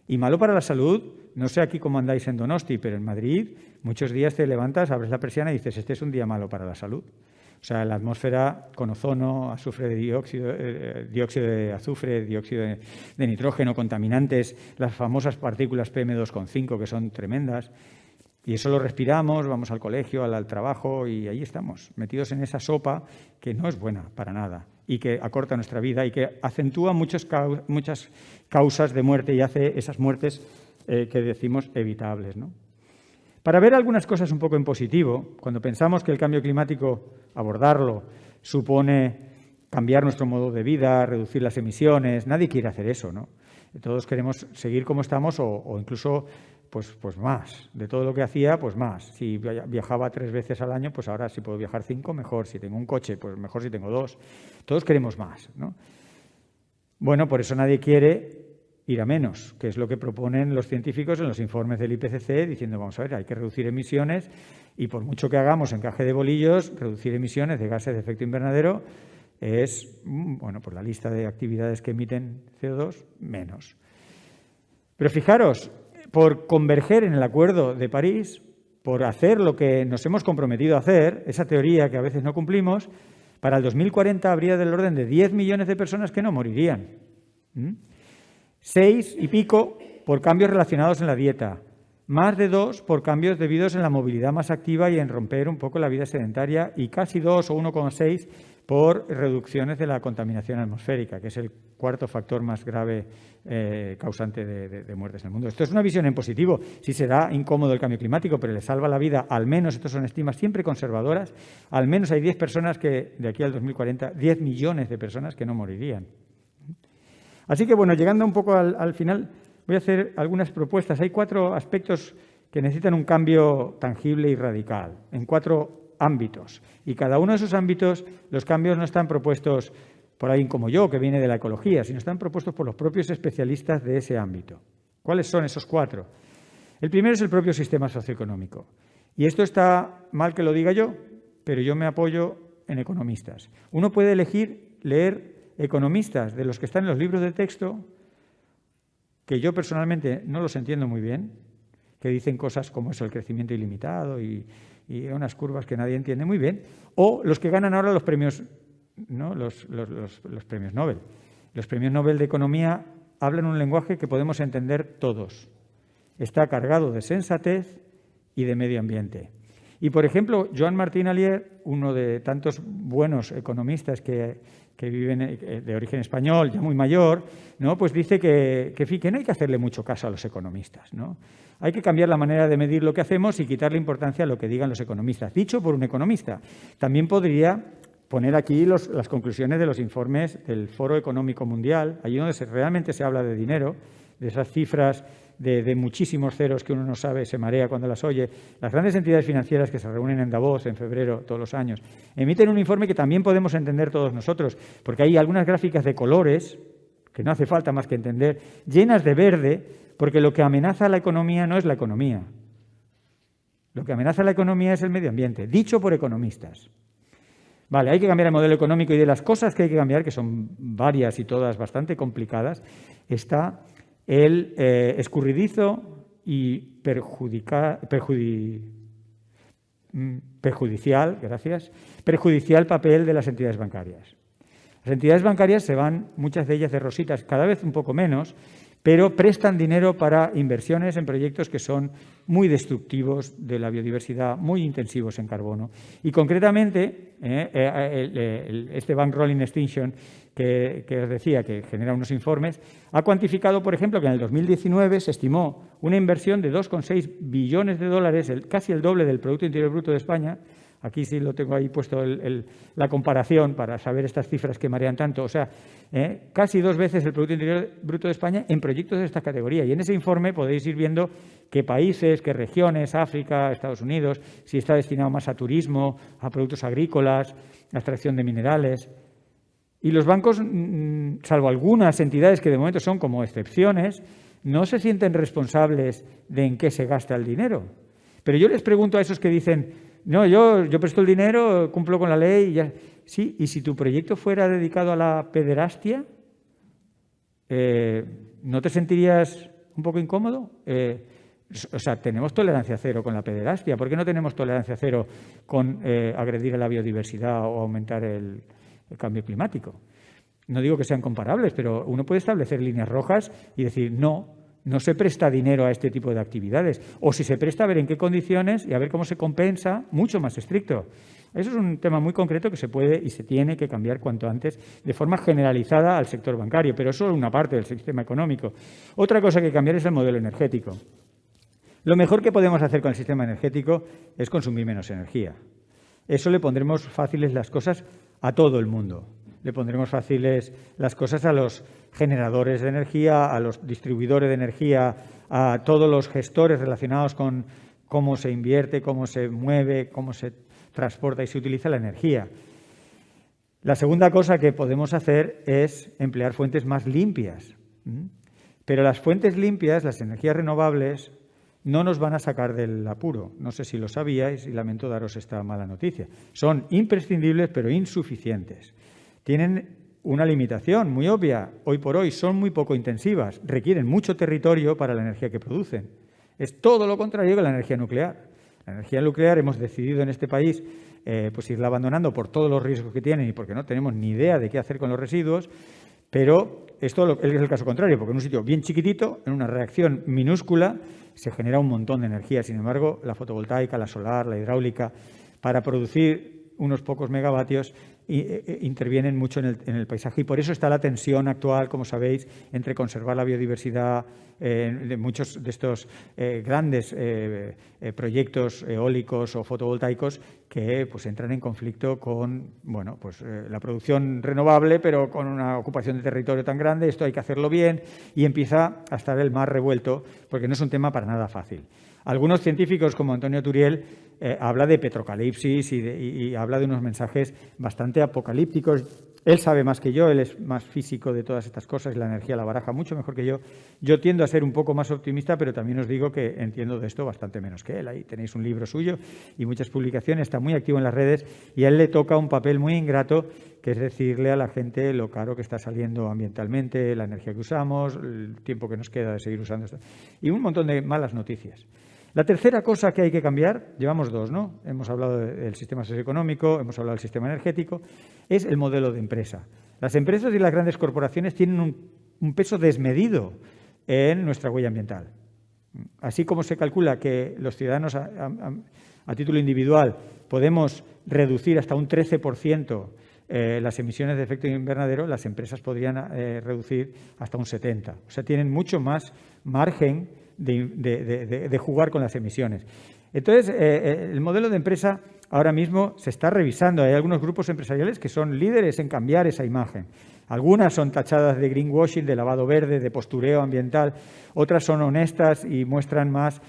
Speaker 2: Y malo para la salud, no sé aquí cómo andáis en Donosti, pero en Madrid muchos días te levantas, abres la persiana y dices, este es un día malo para la salud. O sea, la atmósfera con ozono, azufre de dióxido de azufre, dióxido de nitrógeno, contaminantes, las famosas partículas PM2,5 que son tremendas. Y eso lo respiramos, vamos al colegio, al trabajo y ahí estamos, metidos en esa sopa que no es buena para nada y que acorta nuestra vida y que acentúa muchas causas de muerte y hace esas muertes que decimos evitables, ¿no? Para ver algunas cosas un poco en positivo, cuando pensamos que el cambio climático, abordarlo, supone cambiar nuestro modo de vida, reducir las emisiones, nadie quiere hacer eso, ¿no? Todos queremos seguir como estamos o incluso pues más. De todo lo que hacía, pues más. Si viajaba 3 veces al año, pues ahora si puedo viajar 5, mejor. Si tengo un coche, pues mejor si tengo 2. Todos queremos más, ¿no? Bueno, por eso nadie quiere ir a menos, que es lo que proponen los científicos en los informes del IPCC, diciendo, vamos a ver, hay que reducir emisiones y por mucho que hagamos encaje de bolillos, reducir emisiones de gases de efecto invernadero es, bueno, por la lista de actividades que emiten CO2, menos. Pero fijaros, por converger en el Acuerdo de París, por hacer lo que nos hemos comprometido a hacer, esa teoría que a veces no cumplimos, para el 2040 habría del orden de 10 millones de personas que no morirían. 6 y pico por cambios relacionados en la dieta, más de 2 por cambios debidos en la movilidad más activa y en romper un poco la vida sedentaria y casi 2 o 1,6 por reducciones de la contaminación atmosférica, que es el cuarto factor más grave causante de muertes en el mundo. Esto es una visión en positivo. Sí será incómodo el cambio climático, pero le salva la vida, al menos, estos son estimas siempre conservadoras, al menos hay 10 personas que, de aquí al 2040, 10 millones de personas que no morirían. Así que, bueno, llegando un poco al final, voy a hacer algunas propuestas. Hay 4 aspectos que necesitan un cambio tangible y radical, en 4 ámbitos. Y cada uno de esos ámbitos, los cambios no están propuestos por alguien como yo, que viene de la ecología, sino están propuestos por los propios especialistas de ese ámbito. ¿Cuáles son esos 4? El primero es el propio sistema socioeconómico. Y esto está mal que lo diga yo, pero yo me apoyo en economistas. Uno puede elegir leer economistas de los que están en los libros de texto, que yo personalmente no los entiendo muy bien, que dicen cosas como eso, el crecimiento ilimitado y unas curvas que nadie entiende muy bien, o los que ganan ahora los premios, ¿no? los premios Nobel. Los premios Nobel de Economía hablan un lenguaje que podemos entender todos. Está cargado de sensatez y de medio ambiente. Y, por ejemplo, Joan Martín Alier, uno de tantos buenos economistas que viven de origen español, ya muy mayor, ¿no? Pues dice que no hay que hacerle mucho caso a los economistas, ¿no? Hay que cambiar la manera de medir lo que hacemos y quitarle importancia a lo que digan los economistas. Dicho por un economista. También podría poner aquí las conclusiones de los informes del Foro Económico Mundial, allí donde realmente se habla de dinero, de esas cifras de muchísimos ceros que uno no sabe, se marea cuando las oye. Las grandes entidades financieras que se reúnen en Davos en febrero todos los años emiten un informe que también podemos entender todos nosotros, porque hay algunas gráficas de colores, que no hace falta más que entender, llenas de verde, porque lo que amenaza a la economía no es la economía. Lo que amenaza a la economía es el medio ambiente, dicho por economistas. Vale, hay que cambiar el modelo económico y de las cosas que hay que cambiar, que son varias y todas bastante complicadas, está el escurridizo y perjudicial papel de las entidades bancarias. Las entidades bancarias se van, muchas de ellas de rositas, cada vez un poco menos, pero prestan dinero para inversiones en proyectos que son muy destructivos de la biodiversidad, muy intensivos en carbono. Y concretamente, este Bank Rolling Extinction, que os decía, que genera unos informes, ha cuantificado, por ejemplo, que en el 2019 se estimó una inversión de 2,6 billones de dólares, casi el doble del Producto Interior Bruto de España, Aquí sí lo tengo ahí puesto la comparación para saber estas cifras que marean tanto. O sea, casi 2 veces el Producto Interior Bruto de España en proyectos de esta categoría. Y en ese informe podéis ir viendo qué países, qué regiones, África, Estados Unidos, si está destinado más a turismo, a productos agrícolas, a extracción de minerales. Y los bancos, salvo algunas entidades que de momento son como excepciones, no se sienten responsables de en qué se gasta el dinero. Pero yo les pregunto a esos que dicen, no, yo presto el dinero, cumplo con la ley y ya. Sí, y si tu proyecto fuera dedicado a la pederastia, ¿no te sentirías un poco incómodo? O sea, tenemos tolerancia cero con la pederastia. ¿Por qué no tenemos tolerancia cero con agredir a la biodiversidad o aumentar el cambio climático? No digo que sean comparables, pero uno puede establecer líneas rojas y decir, no se presta dinero a este tipo de actividades. O si se presta, a ver en qué condiciones y a ver cómo se compensa, mucho más estricto. Eso es un tema muy concreto que se puede y se tiene que cambiar cuanto antes de forma generalizada al sector bancario, pero eso es una parte del sistema económico. Otra cosa que hay que cambiar es el modelo energético. Lo mejor que podemos hacer con el sistema energético es consumir menos energía. Eso le pondremos fáciles las cosas a todo el mundo. Le pondremos fáciles las cosas a los generadores de energía, a los distribuidores de energía, a todos los gestores relacionados con cómo se invierte, cómo se mueve, cómo se transporta y se utiliza la energía. La segunda cosa que podemos hacer es emplear fuentes más limpias. Pero las fuentes limpias, las energías renovables, no nos van a sacar del apuro. No sé si lo sabíais y lamento daros esta mala noticia. Son imprescindibles pero insuficientes. Tienen una limitación muy obvia. Hoy por hoy son muy poco intensivas. Requieren mucho territorio para la energía que producen. Es todo lo contrario que la energía nuclear. La energía nuclear hemos decidido en este país pues irla abandonando por todos los riesgos que tienen y porque no tenemos ni idea de qué hacer con los residuos. Pero esto es el caso contrario, porque en un sitio bien chiquitito, en una reacción minúscula, se genera un montón de energía. Sin embargo, la fotovoltaica, la solar, la hidráulica, para producir unos pocos megavatios, intervienen mucho en el paisaje y por eso está la tensión actual, como sabéis, entre conservar la biodiversidad de muchos de estos grandes proyectos eólicos o fotovoltaicos que pues entran en conflicto con la producción renovable, pero con una ocupación de territorio tan grande. Esto hay que hacerlo bien y empieza a estar el mar revuelto porque no es un tema para nada fácil. Algunos científicos, como Antonio Turiel, habla de petrocalipsis y habla de unos mensajes bastante apocalípticos. Él sabe más que yo, él es más físico de todas estas cosas, la energía la baraja mucho mejor que yo. Yo tiendo a ser un poco más optimista, pero también os digo que entiendo de esto bastante menos que él. Ahí tenéis un libro suyo y muchas publicaciones, está muy activo en las redes y a él le toca un papel muy ingrato, que es decirle a la gente lo caro que está saliendo ambientalmente, la energía que usamos, el tiempo que nos queda de seguir usando esto y un montón de malas noticias. La tercera cosa que hay que cambiar, llevamos dos, ¿no? Hemos hablado del sistema socioeconómico, hemos hablado del sistema energético, es el modelo de empresa. Las empresas y las grandes corporaciones tienen un peso desmedido en nuestra huella ambiental. Así como se calcula que los ciudadanos a título individual podemos reducir hasta un 13% las emisiones de efecto invernadero, las empresas podrían reducir hasta un 70%. O sea, tienen mucho más margen de jugar con las emisiones. Entonces, el modelo de empresa ahora mismo se está revisando. Hay algunos grupos empresariales que son líderes en cambiar esa imagen. Algunas son tachadas de greenwashing, de lavado verde, de postureo ambiental. Otras son honestas y muestran más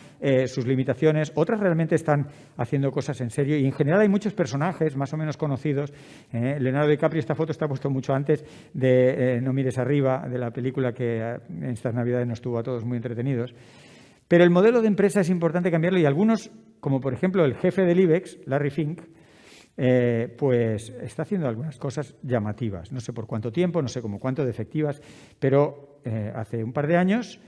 Speaker 2: sus limitaciones. Otras realmente están haciendo cosas en serio. Y en general hay muchos personajes más o menos conocidos. Leonardo DiCaprio, esta foto está puesta mucho antes de No mires arriba, de la película que en estas Navidades nos tuvo a todos muy entretenidos. Pero el modelo de empresa es importante cambiarlo y algunos, como por ejemplo el jefe del IBEX, Larry Fink, pues está haciendo algunas cosas llamativas. No sé por cuánto tiempo, no sé como cuánto de efectivas, pero hace un par de años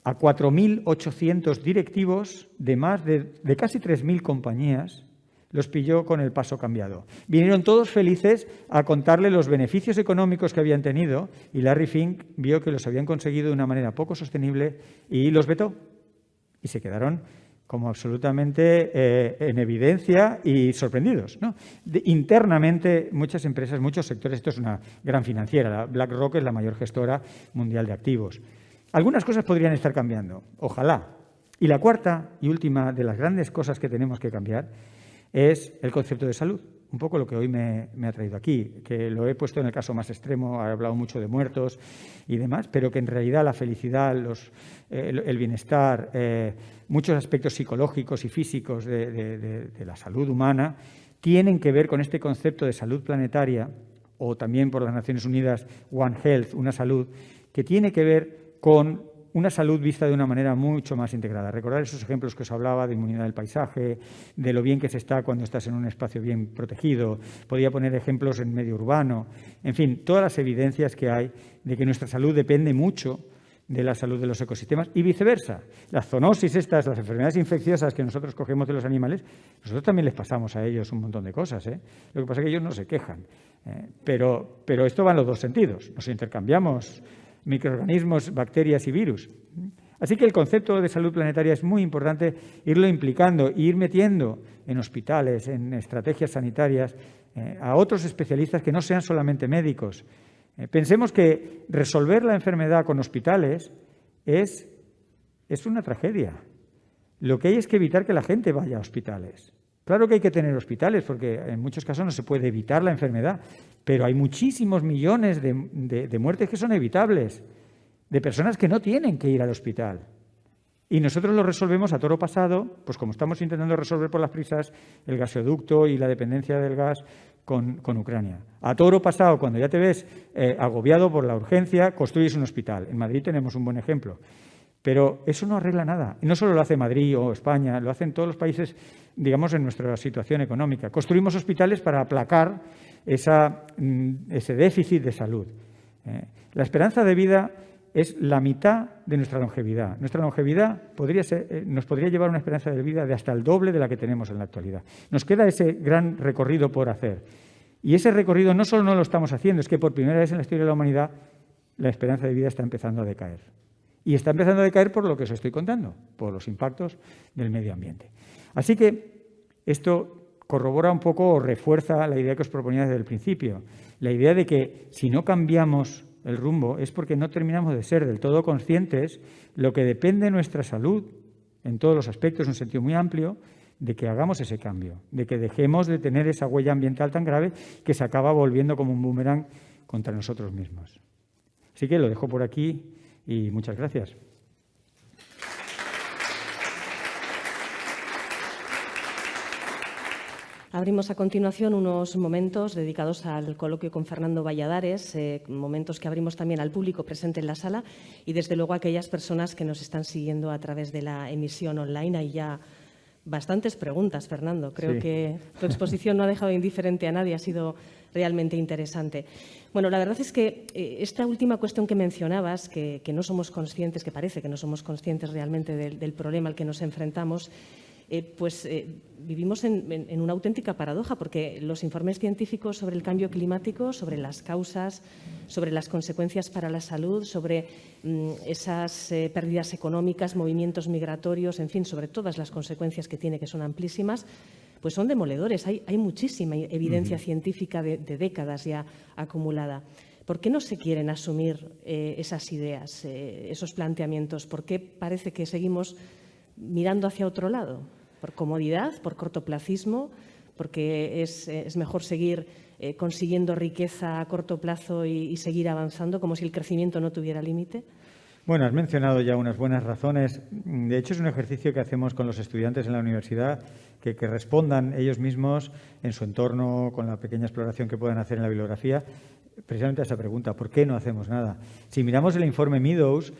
Speaker 2: a 4.800 directivos de más de casi 3.000 compañías los pilló con el paso cambiado. Vinieron todos felices a contarle los beneficios económicos que habían tenido y Larry Fink vio que los habían conseguido de una manera poco sostenible y los vetó. Y se quedaron como absolutamente en evidencia y sorprendidos, ¿no? Internamente, muchas empresas, muchos sectores, esto es una gran financiera, la BlackRock es la mayor gestora mundial de activos. Algunas cosas podrían estar cambiando, ojalá. Y la cuarta y última de las grandes cosas que tenemos que cambiar es el concepto de salud. Un poco lo que hoy me ha traído aquí, que lo he puesto en el caso más extremo, he hablado mucho de muertos y demás, pero que en realidad la felicidad, el bienestar, muchos aspectos psicológicos y físicos de la salud humana tienen que ver con este concepto de salud planetaria, o también por las Naciones Unidas One Health, una salud, que tiene que ver con una salud vista de una manera mucho más integrada. Recordar esos ejemplos que os hablaba de inmunidad del paisaje, de lo bien que se está cuando estás en un espacio bien protegido. Podría poner ejemplos en medio urbano. En fin, todas las evidencias que hay de que nuestra salud depende mucho de la salud de los ecosistemas y viceversa. Las zoonosis estas, las enfermedades infecciosas que nosotros cogemos de los animales, nosotros también les pasamos a ellos un montón de cosas. Lo que pasa es que ellos no se quejan. Pero esto va en los dos sentidos. Nos intercambiamos microorganismos, bacterias y virus. Así que el concepto de salud planetaria es muy importante irlo implicando e ir metiendo en hospitales, en estrategias sanitarias, a otros especialistas que no sean solamente médicos. Pensemos que resolver la enfermedad con hospitales es una tragedia. Lo que hay es que evitar que la gente vaya a hospitales. Claro que hay que tener hospitales porque en muchos casos no se puede evitar la enfermedad, pero hay muchísimos millones de muertes que son evitables, de personas que no tienen que ir al hospital. Y nosotros lo resolvemos a toro pasado, pues como estamos intentando resolver por las prisas el gasoducto y la dependencia del gas con Ucrania. A toro pasado, cuando ya te ves agobiado por la urgencia, construyes un hospital. En Madrid tenemos un buen ejemplo. Pero eso no arregla nada. Y no solo lo hace Madrid o España, lo hacen todos los países, digamos, en nuestra situación económica. Construimos hospitales para aplacar ese déficit de salud. La esperanza de vida es la mitad de nuestra longevidad. Nuestra longevidad nos podría llevar a una esperanza de vida de hasta el doble de la que tenemos en la actualidad. Nos queda ese gran recorrido por hacer. Y ese recorrido no solo no lo estamos haciendo, es que por primera vez en la historia de la humanidad la esperanza de vida está empezando a decaer. Y está empezando a decaer por lo que os estoy contando, por los impactos del medio ambiente. Así que esto corrobora un poco o refuerza la idea que os proponía desde el principio. La idea de que si no cambiamos el rumbo es porque no terminamos de ser del todo conscientes lo que depende de nuestra salud, en todos los aspectos, en un sentido muy amplio, de que hagamos ese cambio, de que dejemos de tener esa huella ambiental tan grave que se acaba volviendo como un boomerang contra nosotros mismos. Así que lo dejo por aquí. Y muchas gracias.
Speaker 1: Abrimos a continuación unos momentos dedicados al coloquio con Fernando Valladares, momentos que abrimos también al público presente en la sala y, desde luego, a aquellas personas que nos están siguiendo a través de la emisión online. Hay ya bastantes preguntas, Fernando. Creo que tu exposición no ha dejado indiferente a nadie, ha sido realmente interesante. Bueno, la verdad es que esta última cuestión que mencionabas, que no somos conscientes, que parece que no somos conscientes realmente del problema al que nos enfrentamos, vivimos en una auténtica paradoja, porque los informes científicos sobre el cambio climático, sobre las causas, sobre las consecuencias para la salud, sobre esas pérdidas económicas, movimientos migratorios, en fin, sobre todas las consecuencias que tiene, que son amplísimas, pues son demoledores. Hay muchísima evidencia científica de décadas ya acumulada. ¿Por qué no se quieren asumir esas ideas, esos planteamientos? ¿Por qué parece que seguimos mirando hacia otro lado? ¿Por comodidad, por cortoplacismo, porque es mejor seguir consiguiendo riqueza a corto plazo y seguir avanzando como si el crecimiento no tuviera límite?
Speaker 2: Bueno, has mencionado ya unas buenas razones. De hecho, es un ejercicio que hacemos con los estudiantes en la universidad, que respondan ellos mismos en su entorno, con la pequeña exploración que puedan hacer en la bibliografía, precisamente a esa pregunta: ¿por qué no hacemos nada? Si miramos el informe Meadows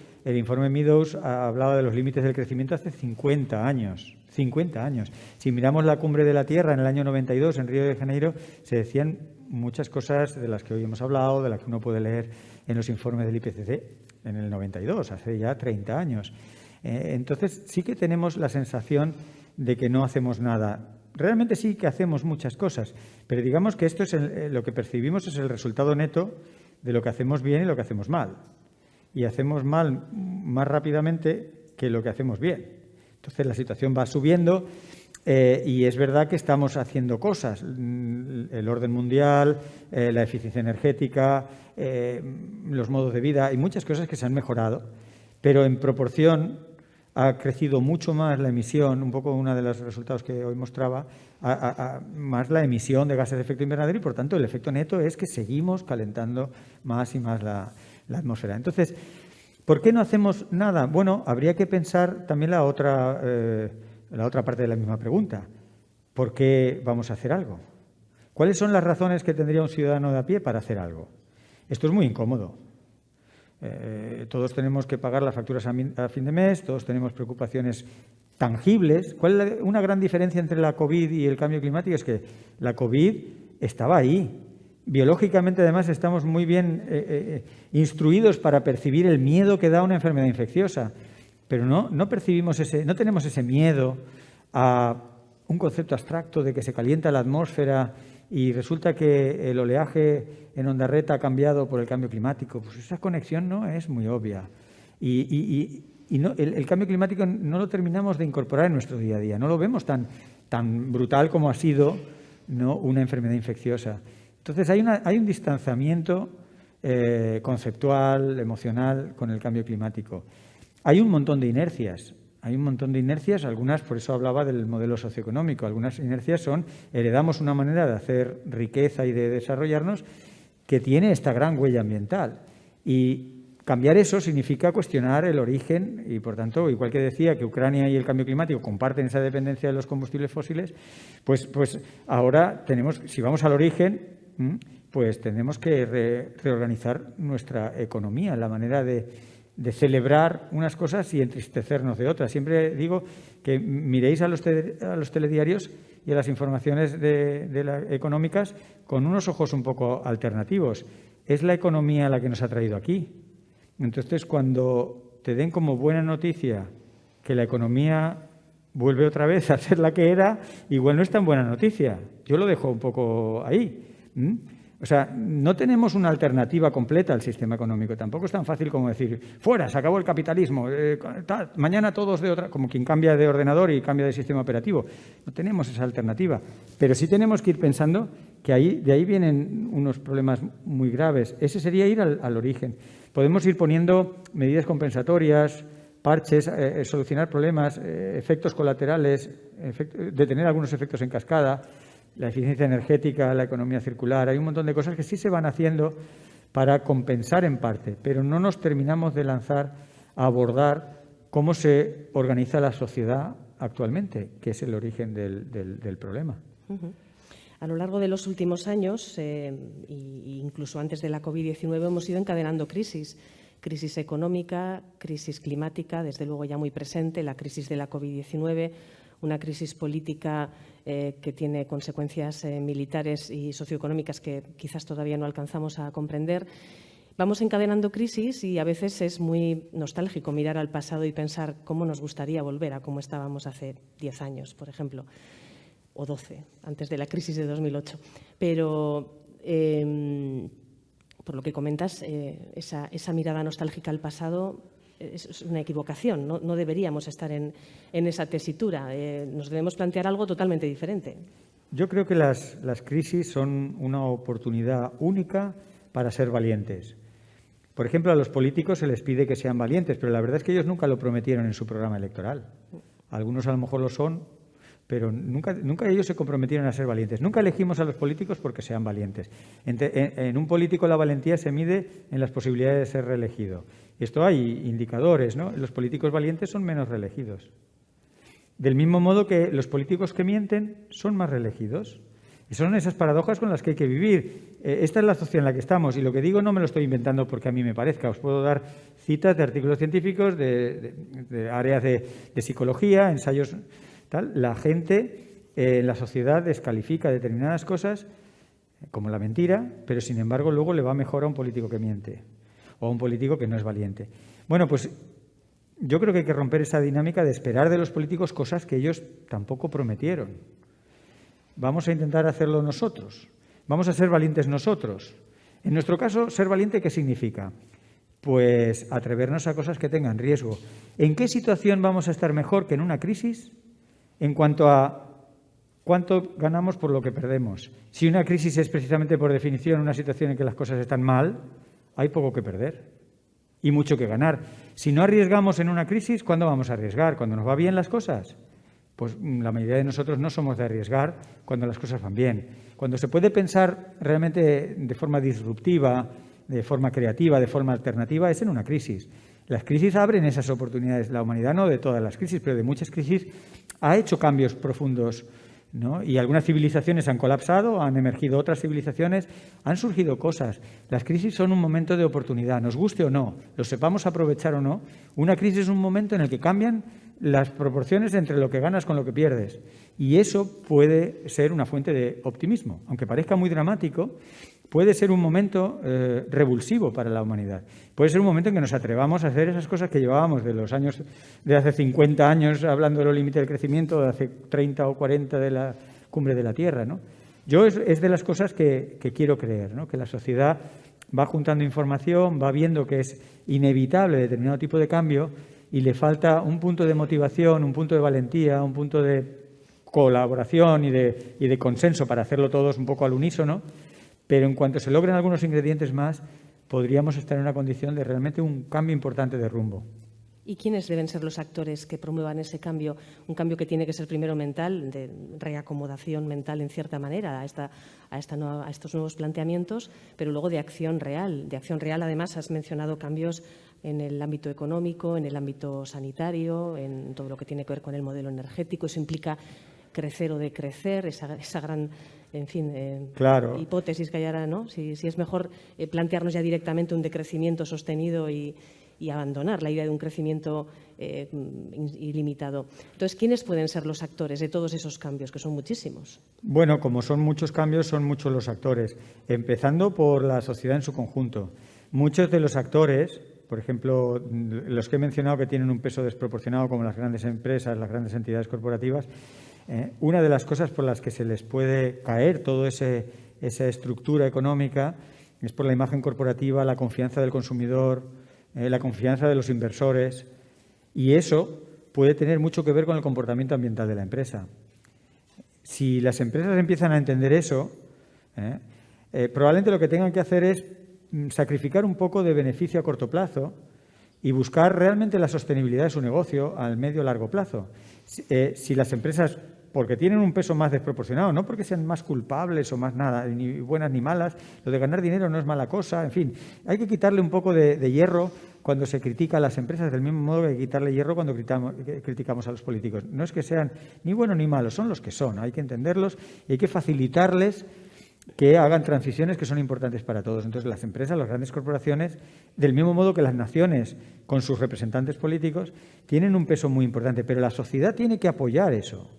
Speaker 2: hablaba de los límites del crecimiento hace 50 años. 50 años. Si miramos la Cumbre de la Tierra en el año 92 en Río de Janeiro, se decían muchas cosas de las que hoy hemos hablado, de las que uno puede leer en los informes del IPCC en el 92, hace ya 30 años. Entonces, sí que tenemos la sensación de que no hacemos nada. Realmente sí que hacemos muchas cosas, pero digamos que esto es lo que percibimos es el resultado neto de lo que hacemos bien y lo que hacemos mal. Y hacemos mal más rápidamente que lo que hacemos bien. Entonces la situación va subiendo y es verdad que estamos haciendo cosas. El orden mundial, la eficiencia energética, los modos de vida, hay muchas cosas que se han mejorado, pero en proporción ha crecido mucho más la emisión, un poco uno de los resultados que hoy mostraba, más la emisión de gases de efecto invernadero y, por tanto, el efecto neto es que seguimos calentando más y más la atmósfera. Entonces, ¿por qué no hacemos nada? Bueno, habría que pensar también la otra parte de la misma pregunta. ¿Por qué vamos a hacer algo? ¿Cuáles son las razones que tendría un ciudadano de a pie para hacer algo? Esto es muy incómodo. Todos tenemos que pagar las facturas a fin de mes, todos tenemos preocupaciones tangibles. Una gran diferencia entre la COVID y el cambio climático es que la COVID estaba ahí. Biológicamente, además, estamos muy bien instruidos para percibir el miedo que da una enfermedad infecciosa, pero no tenemos ese miedo a un concepto abstracto de que se calienta la atmósfera y resulta que el oleaje en Ondarreta ha cambiado por el cambio climático. Pues esa conexión no es muy obvia. Y el cambio climático no lo terminamos de incorporar en nuestro día a día. No lo vemos tan brutal como ha sido, ¿no?, una enfermedad infecciosa. Entonces hay un distanciamiento conceptual, emocional con el cambio climático. Hay un montón de inercias. Algunas, por eso hablaba del modelo socioeconómico, algunas inercias heredamos una manera de hacer riqueza y de desarrollarnos que tiene esta gran huella ambiental. Y cambiar eso significa cuestionar el origen y, por tanto, igual que decía que Ucrania y el cambio climático comparten esa dependencia de los combustibles fósiles, pues ahora si vamos al origen, pues tenemos que reorganizar nuestra economía, la manera de celebrar unas cosas y entristecernos de otras. Siempre digo que miréis a los telediarios y a las informaciones económicas con unos ojos un poco alternativos. Es la economía la que nos ha traído aquí. Entonces, cuando te den como buena noticia que la economía vuelve otra vez a ser la que era, igual no es tan buena noticia. Yo lo dejo un poco ahí. O sea, no tenemos una alternativa completa al sistema económico. Tampoco es tan fácil como decir, fuera, se acabó el capitalismo, mañana todos como quien cambia de ordenador y cambia de sistema operativo. No tenemos esa alternativa. Pero sí tenemos que ir pensando que de ahí vienen unos problemas muy graves. Ese sería ir al origen. Podemos ir poniendo medidas compensatorias, parches, solucionar problemas, efectos colaterales, detener algunos efectos en cascada, la eficiencia energética, la economía circular. Hay un montón de cosas que sí se van haciendo para compensar en parte, pero no nos terminamos de lanzar a abordar cómo se organiza la sociedad actualmente, que es el origen del problema.
Speaker 1: A lo largo de los últimos años, e incluso antes de la COVID-19, hemos ido encadenando crisis. Crisis económica, crisis climática, desde luego ya muy presente, la crisis de la COVID-19, una crisis política que tiene consecuencias militares y socioeconómicas que quizás todavía no alcanzamos a comprender. Vamos encadenando crisis y a veces es muy nostálgico mirar al pasado y pensar cómo nos gustaría volver a cómo estábamos hace 10 años, por ejemplo, o 12, antes de la crisis de 2008. Pero, por lo que comentas, esa mirada nostálgica al pasado es una equivocación, no deberíamos estar en esa tesitura, nos debemos plantear algo totalmente diferente.
Speaker 2: Yo creo que las crisis son una oportunidad única para ser valientes. Por ejemplo, a los políticos se les pide que sean valientes, pero la verdad es que ellos nunca lo prometieron en su programa electoral. Algunos a lo mejor lo son, pero nunca ellos se comprometieron a ser valientes. Nunca elegimos a los políticos porque sean valientes. En un político la valentía se mide en las posibilidades de ser reelegido. Esto hay indicadores, ¿no? Los políticos valientes son menos reelegidos. Del mismo modo que los políticos que mienten son más reelegidos. Y son esas paradojas con las que hay que vivir. Esta es la sociedad en la que estamos. Y lo que digo no me lo estoy inventando porque a mí me parezca. Os puedo dar citas de artículos científicos, de áreas de psicología, ensayos, tal. La gente en la sociedad descalifica determinadas cosas, como la mentira, pero sin embargo luego le va mejor a un político que miente o a un político que no es valiente. Bueno, pues yo creo que hay que romper esa dinámica de esperar de los políticos cosas que ellos tampoco prometieron. Vamos a intentar hacerlo nosotros. Vamos a ser valientes nosotros. En nuestro caso, ser valiente, ¿qué significa? Pues atrevernos a cosas que tengan riesgo. ¿En qué situación vamos a estar mejor que en una crisis? En cuanto a cuánto ganamos por lo que perdemos. Si una crisis es precisamente por definición una situación en que las cosas están mal, hay poco que perder. y mucho que ganar. Si no arriesgamos en una crisis, ¿cuándo vamos a arriesgar? ¿Cuando nos va bien las cosas? Pues la mayoría de nosotros no somos de arriesgar cuando las cosas van bien. Cuando se puede pensar realmente de forma disruptiva, de forma creativa, de forma alternativa, es en una crisis. Las crisis abren esas oportunidades. La humanidad no de todas las crisis, pero de muchas crisis ha hecho cambios profundos, ¿no? Y algunas civilizaciones han colapsado, han emergido otras civilizaciones, han surgido cosas. Las crisis son un momento de oportunidad, nos guste o no, lo sepamos aprovechar o no. Una crisis es un momento en el que cambian las proporciones entre lo que ganas con lo que pierdes. Y eso puede ser una fuente de optimismo. Aunque parezca muy dramático, puede ser un momento revulsivo para la humanidad. Puede ser un momento en que nos atrevamos a hacer esas cosas que llevábamos de los años de hace 50 años hablando de los límites del crecimiento, de hace 30 o 40 de la cumbre de la Tierra, ¿no? Yo es de las cosas que quiero creer, ¿no? Que la sociedad va juntando información, va viendo que es inevitable determinado tipo de cambio y le falta un punto de motivación, un punto de valentía, un punto de colaboración y de consenso para hacerlo todos un poco al unísono. Pero en cuanto se logren algunos ingredientes más, podríamos estar en una condición de realmente un cambio importante de rumbo.
Speaker 1: ¿Y quiénes deben ser los actores que promuevan ese cambio? Un cambio que tiene que ser primero mental, de reacomodación mental en cierta manera a estos nuevos planteamientos, pero luego de acción real. De acción real, además, has mencionado cambios en el ámbito económico, en el ámbito sanitario, en todo lo que tiene que ver con el modelo energético. Eso implica crecer o decrecer, esa gran, en fin,
Speaker 2: claro,
Speaker 1: hipótesis que hay ahora, ¿no? Si es mejor plantearnos ya directamente un decrecimiento sostenido y abandonar la idea de un crecimiento ilimitado. Entonces, ¿quiénes pueden ser los actores de todos esos cambios, que son muchísimos?
Speaker 2: Bueno, como son muchos cambios, son muchos los actores, empezando por la sociedad en su conjunto. Muchos de los actores, por ejemplo, los que he mencionado que tienen un peso desproporcionado, como las grandes empresas, las grandes entidades corporativas, una de las cosas por las que se les puede caer toda esa estructura económica es por la imagen corporativa, la confianza del consumidor, la confianza de los inversores, y eso puede tener mucho que ver con el comportamiento ambiental de la empresa. Si las empresas empiezan a entender eso, probablemente lo que tengan que hacer es sacrificar un poco de beneficio a corto plazo y buscar realmente la sostenibilidad de su negocio al medio o largo plazo. Si las empresas, porque tienen un peso más desproporcionado, no porque sean más culpables o más nada, ni buenas ni malas, lo de ganar dinero no es mala cosa, en fin, hay que quitarle un poco de hierro cuando se critica a las empresas, del mismo modo que hay que quitarle hierro cuando criticamos a los políticos. No es que sean ni buenos ni malos, son los que son, hay que entenderlos y hay que facilitarles que hagan transiciones que son importantes para todos. Entonces, las empresas, las grandes corporaciones, del mismo modo que las naciones con sus representantes políticos, tienen un peso muy importante, pero la sociedad tiene que apoyar eso.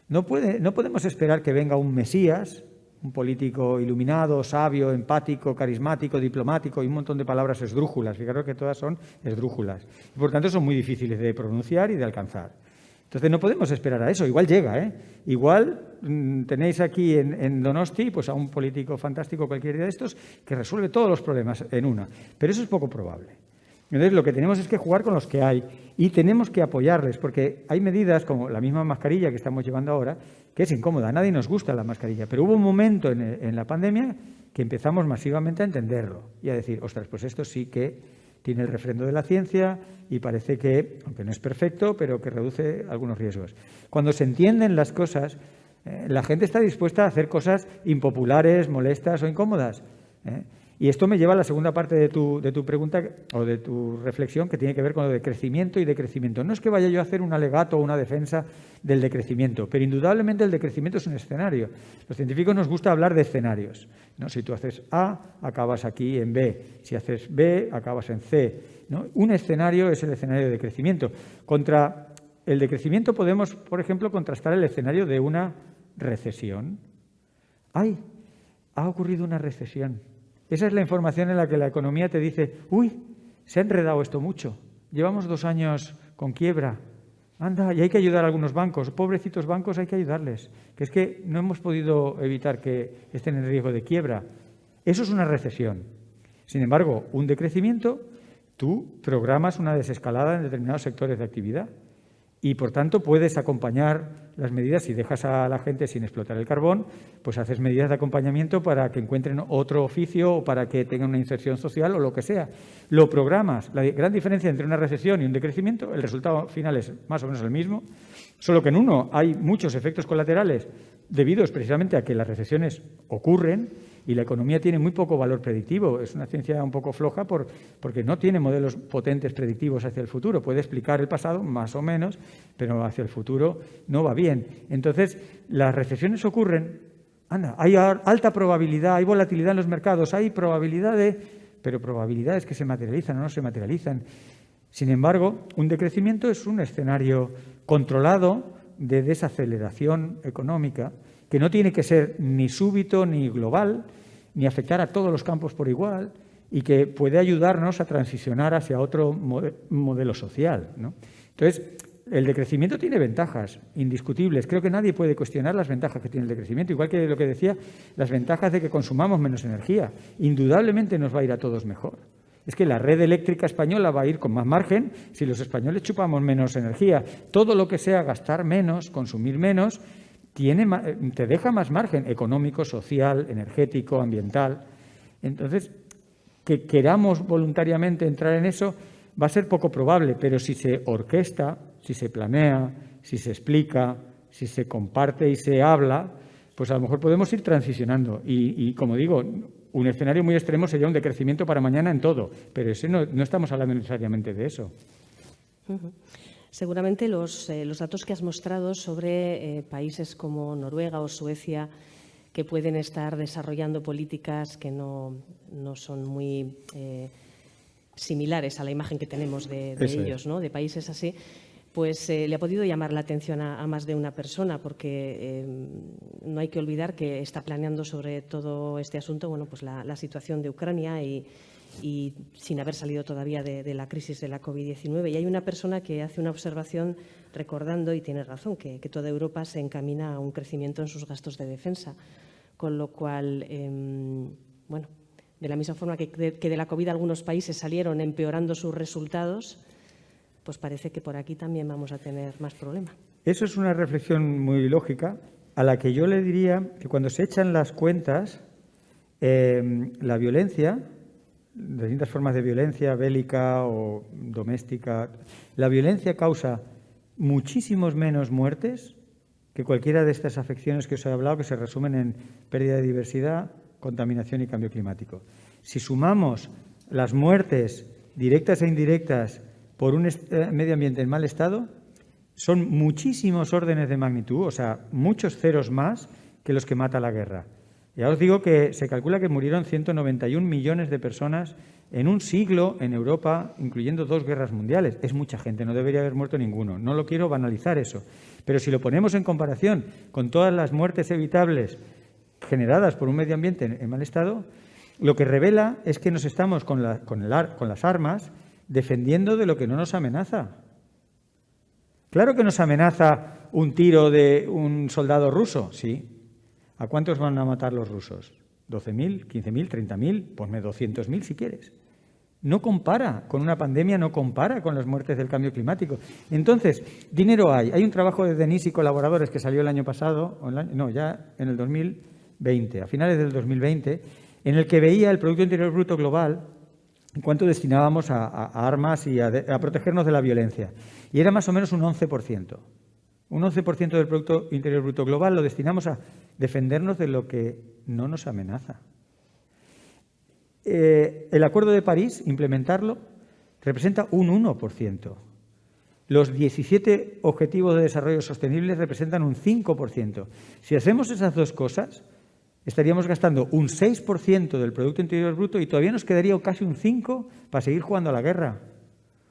Speaker 2: No podemos esperar que venga un mesías, un político iluminado, sabio, empático, carismático, diplomático y un montón de palabras esdrújulas. Fijaros que todas son esdrújulas. Y por tanto, son muy difíciles de pronunciar y de alcanzar. Entonces, no podemos esperar a eso. Igual llega, ¿eh? Igual tenéis aquí en Donosti pues a un político fantástico, cualquier de estos, que resuelve todos los problemas en una. Pero eso es poco probable. Entonces, lo que tenemos es que jugar con los que hay y tenemos que apoyarles, porque hay medidas como la misma mascarilla que estamos llevando ahora, que es incómoda. A nadie nos gusta la mascarilla, pero hubo un momento en la pandemia que empezamos masivamente a entenderlo y a decir, ostras, pues esto sí que tiene el refrendo de la ciencia y parece que, aunque no es perfecto, pero que reduce algunos riesgos. Cuando se entienden las cosas, la gente está dispuesta a hacer cosas impopulares, molestas o incómodas. Y esto me lleva a la segunda parte de tu pregunta o de tu reflexión, que tiene que ver con lo de crecimiento y decrecimiento. No es que vaya yo a hacer un alegato o una defensa del decrecimiento, pero indudablemente el decrecimiento es un escenario. Los científicos nos gusta hablar de escenarios, ¿no? Si tú haces A, acabas aquí en B. Si haces B, acabas en C, ¿no? Un escenario es el escenario de crecimiento. Contra el decrecimiento podemos, por ejemplo, contrastar el escenario de una recesión. ¡Ay! Ha ocurrido una recesión. Esa es la información en la que la economía te dice, uy, se ha enredado esto mucho, llevamos 2 años con quiebra, anda, y hay que ayudar a algunos bancos, pobrecitos bancos hay que ayudarles, que es que no hemos podido evitar que estén en riesgo de quiebra. Eso es una recesión. Sin embargo, un decrecimiento, tú programas una desescalada en determinados sectores de actividad y, por tanto, puedes acompañar las medidas, si dejas a la gente sin explotar el carbón, pues haces medidas de acompañamiento para que encuentren otro oficio o para que tengan una inserción social o lo que sea. Lo programas. La gran diferencia entre una recesión y un decrecimiento, el resultado final es más o menos el mismo, solo que en uno hay muchos efectos colaterales debidos precisamente a que las recesiones ocurren y la economía tiene muy poco valor predictivo. Es una ciencia un poco floja porque no tiene modelos potentes predictivos hacia el futuro. Puede explicar el pasado, más o menos, pero hacia el futuro no va bien. Entonces, las recesiones ocurren, hay alta probabilidad, hay volatilidad en los mercados, hay pero probabilidades que se materializan o no se materializan. Sin embargo, un decrecimiento es un escenario controlado de desaceleración económica que no tiene que ser ni súbito ni global, ni afectar a todos los campos por igual y que puede ayudarnos a transicionar hacia otro modelo social, ¿no? Entonces, el decrecimiento tiene ventajas indiscutibles. Creo que nadie puede cuestionar las ventajas que tiene el decrecimiento, igual que lo que decía, las ventajas de que consumamos menos energía. Indudablemente nos va a ir a todos mejor. Es que la red eléctrica española va a ir con más margen si los españoles chupamos menos energía. Todo lo que sea gastar menos, consumir menos, te deja más margen económico, social, energético, ambiental. Entonces, que queramos voluntariamente entrar en eso va a ser poco probable, pero si se orquesta, si se planea, si se explica, si se comparte y se habla, pues a lo mejor podemos ir transicionando. Y como digo, un escenario muy extremo sería un decrecimiento para mañana en todo, pero no estamos hablando necesariamente de eso.
Speaker 1: Seguramente los datos que has mostrado sobre países como Noruega o Suecia que pueden estar desarrollando políticas que no son muy similares a la imagen que tenemos de ellos, ¿no? De países así, pues le ha podido llamar la atención a más de una persona, porque no hay que olvidar que está planeando sobre todo este asunto, bueno, pues la situación de Ucrania y sin haber salido todavía de la crisis de la COVID-19. Y hay una persona que hace una observación recordando, y tiene razón, que toda Europa se encamina a un crecimiento en sus gastos de defensa, con lo cual, bueno, de la misma forma que de la COVID algunos países salieron empeorando sus resultados, pues parece que por aquí también vamos a tener más problemas.
Speaker 2: Eso es una reflexión muy lógica, a la que yo le diría que cuando se echan las cuentas, la violencia, distintas formas de violencia, bélica o doméstica, la violencia causa muchísimos menos muertes que cualquiera de estas afecciones que os he hablado, que se resumen en pérdida de diversidad, contaminación y cambio climático. Si sumamos las muertes directas e indirectas por un medio ambiente en mal estado, son muchísimos órdenes de magnitud, o sea, muchos ceros más que los que mata la guerra. Ya os digo que se calcula que murieron 191 millones de personas en un siglo en Europa, incluyendo 2 guerras mundiales. Es mucha gente, no debería haber muerto ninguno. No lo quiero banalizar eso. Pero si lo ponemos en comparación con todas las muertes evitables generadas por un medio ambiente en mal estado, lo que revela es que nos estamos con las armas defendiendo de lo que no nos amenaza. Claro que nos amenaza un tiro de un soldado ruso, sí. ¿A cuántos van a matar los rusos? ¿12.000, 15.000, 30.000? Ponme 200.000 si quieres. No compara con una pandemia, no compara con las muertes del cambio climático. Entonces, dinero hay. Hay un trabajo de Denis y colaboradores que salió el año pasado, ya en el 2020, a finales del 2020, en el que veía el Producto Interior Bruto global en cuánto destinábamos a armas y a protegernos de la violencia. Y era más o menos un 11%. Un 11% del Producto Interior Bruto global lo destinamos a defendernos de lo que no nos amenaza. El Acuerdo de París, implementarlo, representa un 1%. Los 17 Objetivos de Desarrollo Sostenible representan un 5%. Si hacemos esas dos cosas, estaríamos gastando un 6% del Producto Interior Bruto y todavía nos quedaría casi un 5% para seguir jugando a la guerra.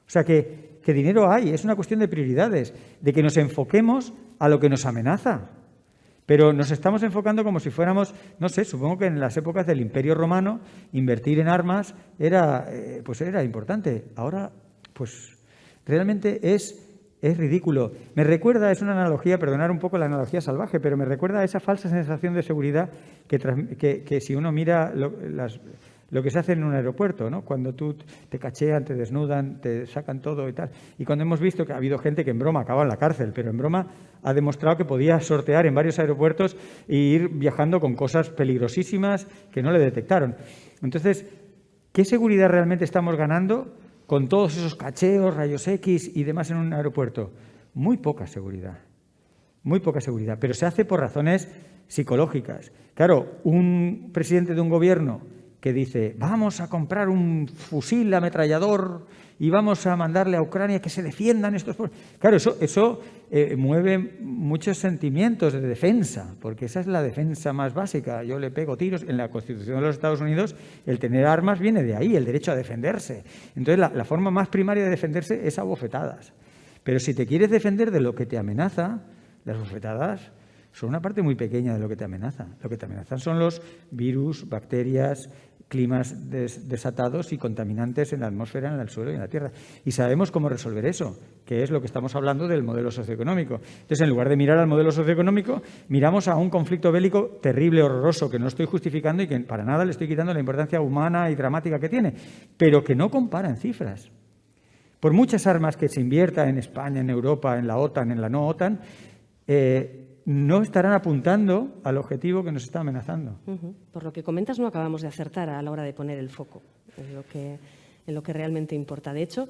Speaker 2: O sea que dinero hay, es una cuestión de prioridades, de que nos enfoquemos a lo que nos amenaza. Pero nos estamos enfocando como si fuéramos, no sé, supongo que en las épocas del Imperio Romano invertir en armas era importante. Ahora, pues realmente es ridículo. Me recuerda, es una analogía, perdonar un poco la analogía salvaje, pero me recuerda a esa falsa sensación de seguridad que si uno mira lo que se hace en un aeropuerto, ¿no? Cuando tú te cachean, te desnudan, te sacan todo y tal. Y cuando hemos visto que ha habido gente que en broma acaba en la cárcel, pero en broma ha demostrado que podía sortear en varios aeropuertos e ir viajando con cosas peligrosísimas que no le detectaron. Entonces, ¿qué seguridad realmente estamos ganando con todos esos cacheos, rayos X y demás en un aeropuerto? Muy poca seguridad. Muy poca seguridad. Pero se hace por razones psicológicas. Claro, un presidente de un gobierno que dice, vamos a comprar un fusil ametrallador y vamos a mandarle a Ucrania que se defiendan estos... Claro, eso mueve muchos sentimientos de defensa, porque esa es la defensa más básica. Yo le pego tiros. En la Constitución de los Estados Unidos, el tener armas viene de ahí, el derecho a defenderse. Entonces, la forma más primaria de defenderse es a bofetadas. Pero si te quieres defender de lo que te amenaza, las bofetadas son una parte muy pequeña de lo que te amenaza. Lo que te amenazan son los virus, bacterias, climas desatados y contaminantes en la atmósfera, en el suelo y en la tierra. Y sabemos cómo resolver eso, que es lo que estamos hablando del modelo socioeconómico. Entonces, en lugar de mirar al modelo socioeconómico, miramos a un conflicto bélico terrible, horroroso, que no estoy justificando y que para nada le estoy quitando la importancia humana y dramática que tiene, pero que no compara en cifras. Por muchas armas que se invierta en España, en Europa, en la OTAN, en la no OTAN, no estarán apuntando al objetivo que nos está amenazando.
Speaker 1: Por lo que comentas, no acabamos de acertar a la hora de poner el foco en lo que realmente importa. De hecho,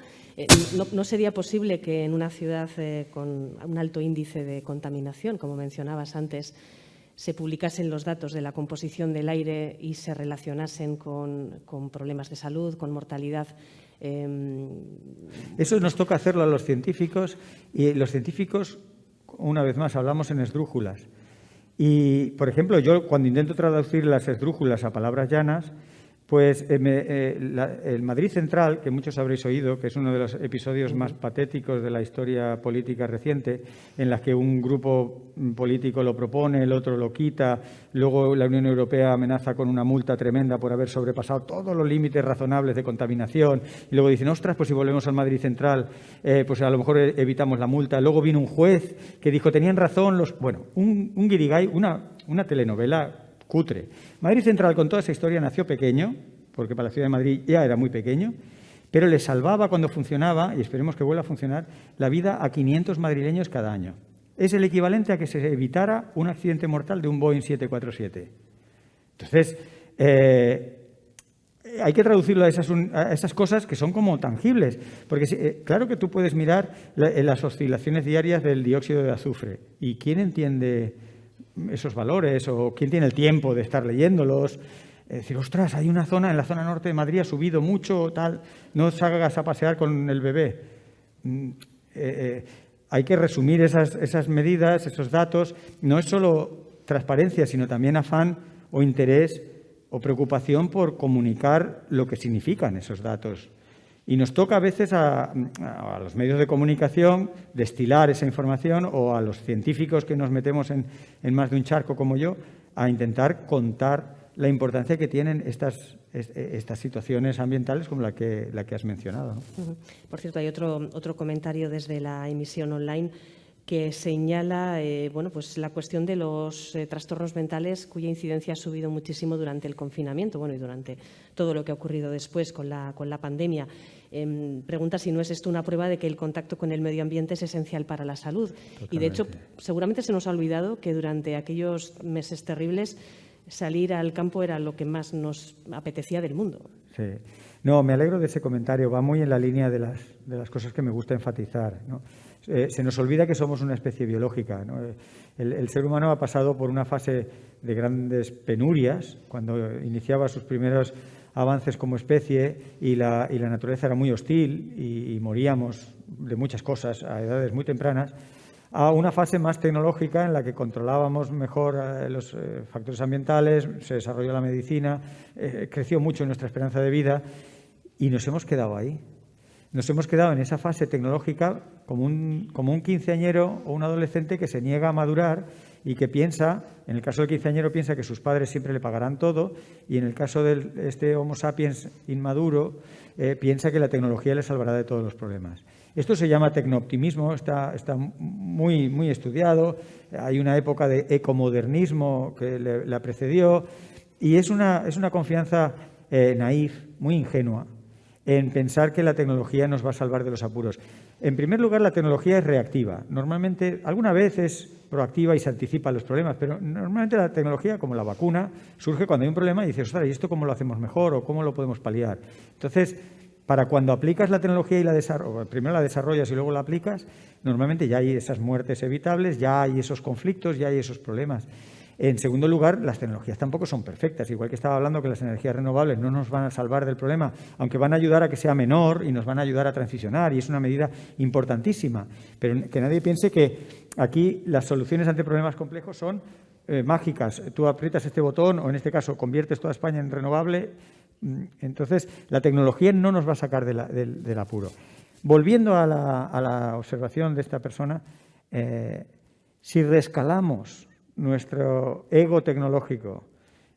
Speaker 1: no sería posible que en una ciudad con un alto índice de contaminación, como mencionabas antes, se publicasen los datos de la composición del aire y se relacionasen con problemas de salud, con mortalidad.
Speaker 2: Eso nos toca hacerlo a los científicos, y los científicos, una vez más, hablamos en esdrújulas. Y, por ejemplo, yo cuando intento traducir las esdrújulas a palabras llanas, pues el Madrid Central, que muchos habréis oído, que es uno de los episodios más patéticos de la historia política reciente, en la que un grupo político lo propone, el otro lo quita, luego la Unión Europea amenaza con una multa tremenda por haber sobrepasado todos los límites razonables de contaminación, y luego dicen, ostras, pues si volvemos al Madrid Central, pues a lo mejor evitamos la multa. Luego vino un juez que dijo, tenían razón los... Bueno, un guirigay, una telenovela cutre. Madrid Central, con toda esa historia, nació pequeño, porque para la ciudad de Madrid ya era muy pequeño, pero le salvaba cuando funcionaba, y esperemos que vuelva a funcionar, la vida a 500 madrileños cada año. Es el equivalente a que se evitara un accidente mortal de un Boeing 747. Entonces, hay que traducirlo a esas cosas que son como tangibles, porque claro que tú puedes mirar las oscilaciones diarias del dióxido de azufre, y ¿quién entiende esos valores o quién tiene el tiempo de estar leyéndolos? Decir, ostras, hay una zona, en la zona norte de Madrid ha subido mucho, tal, no salgas a pasear con el bebé. Hay que resumir esas medidas, esos datos. No es solo transparencia, sino también afán o interés o preocupación por comunicar lo que significan esos datos. Y nos toca a veces a los medios de comunicación destilar esa información, o a los científicos que nos metemos en más de un charco como yo, a intentar contar la importancia que tienen estas situaciones ambientales como la que has mencionado, ¿no?
Speaker 1: Por cierto, hay otro comentario desde la emisión online que señala pues la cuestión de los trastornos mentales, cuya incidencia ha subido muchísimo durante el confinamiento, y durante todo lo que ha ocurrido después con la pandemia. Pregunta si no es esto una prueba de que el contacto con el medio ambiente es esencial para la salud. Totalmente. Y, de hecho, seguramente se nos ha olvidado que durante aquellos meses terribles salir al campo era lo que más nos apetecía del mundo.
Speaker 2: Sí. No, me alegro de ese comentario. Va muy en la línea de las cosas que me gusta enfatizar, ¿no? Se nos olvida que somos una especie biológica, ¿no? El ser humano ha pasado por una fase de grandes penurias cuando iniciaba sus primeros avances como especie, y la naturaleza era muy hostil y moríamos de muchas cosas a edades muy tempranas, a una fase más tecnológica en la que controlábamos mejor los factores ambientales, se desarrolló la medicina, creció mucho nuestra esperanza de vida, y nos hemos quedado ahí. Nos hemos quedado en esa fase tecnológica como un quinceañero o un adolescente que se niega a madurar y que piensa, en el caso del quinceañero, piensa que sus padres siempre le pagarán todo, y en el caso de este Homo sapiens inmaduro, piensa que la tecnología le salvará de todos los problemas. Esto se llama tecnooptimismo, está muy, muy estudiado. Hay una época de ecomodernismo que la precedió, y es una confianza naif, muy ingenua, en pensar que la tecnología nos va a salvar de los apuros. En primer lugar, la tecnología es reactiva. Normalmente, alguna vez es proactiva y se anticipa los problemas, pero normalmente la tecnología, como la vacuna, surge cuando hay un problema y dices, ostras, ¿y esto cómo lo hacemos mejor o cómo lo podemos paliar? Entonces, para cuando aplicas la tecnología y primero la desarrollas y luego la aplicas, normalmente ya hay esas muertes evitables, ya hay esos conflictos, ya hay esos problemas. En segundo lugar, las tecnologías tampoco son perfectas. Igual que estaba hablando que las energías renovables no nos van a salvar del problema, aunque van a ayudar a que sea menor y nos van a ayudar a transicionar, y es una medida importantísima. Pero que nadie piense que aquí las soluciones ante problemas complejos son mágicas. Tú aprietas este botón o, en este caso, conviertes toda España en renovable. Entonces, la tecnología no nos va a sacar del apuro. Volviendo a la observación de esta persona, si rescalamos nuestro ego tecnológico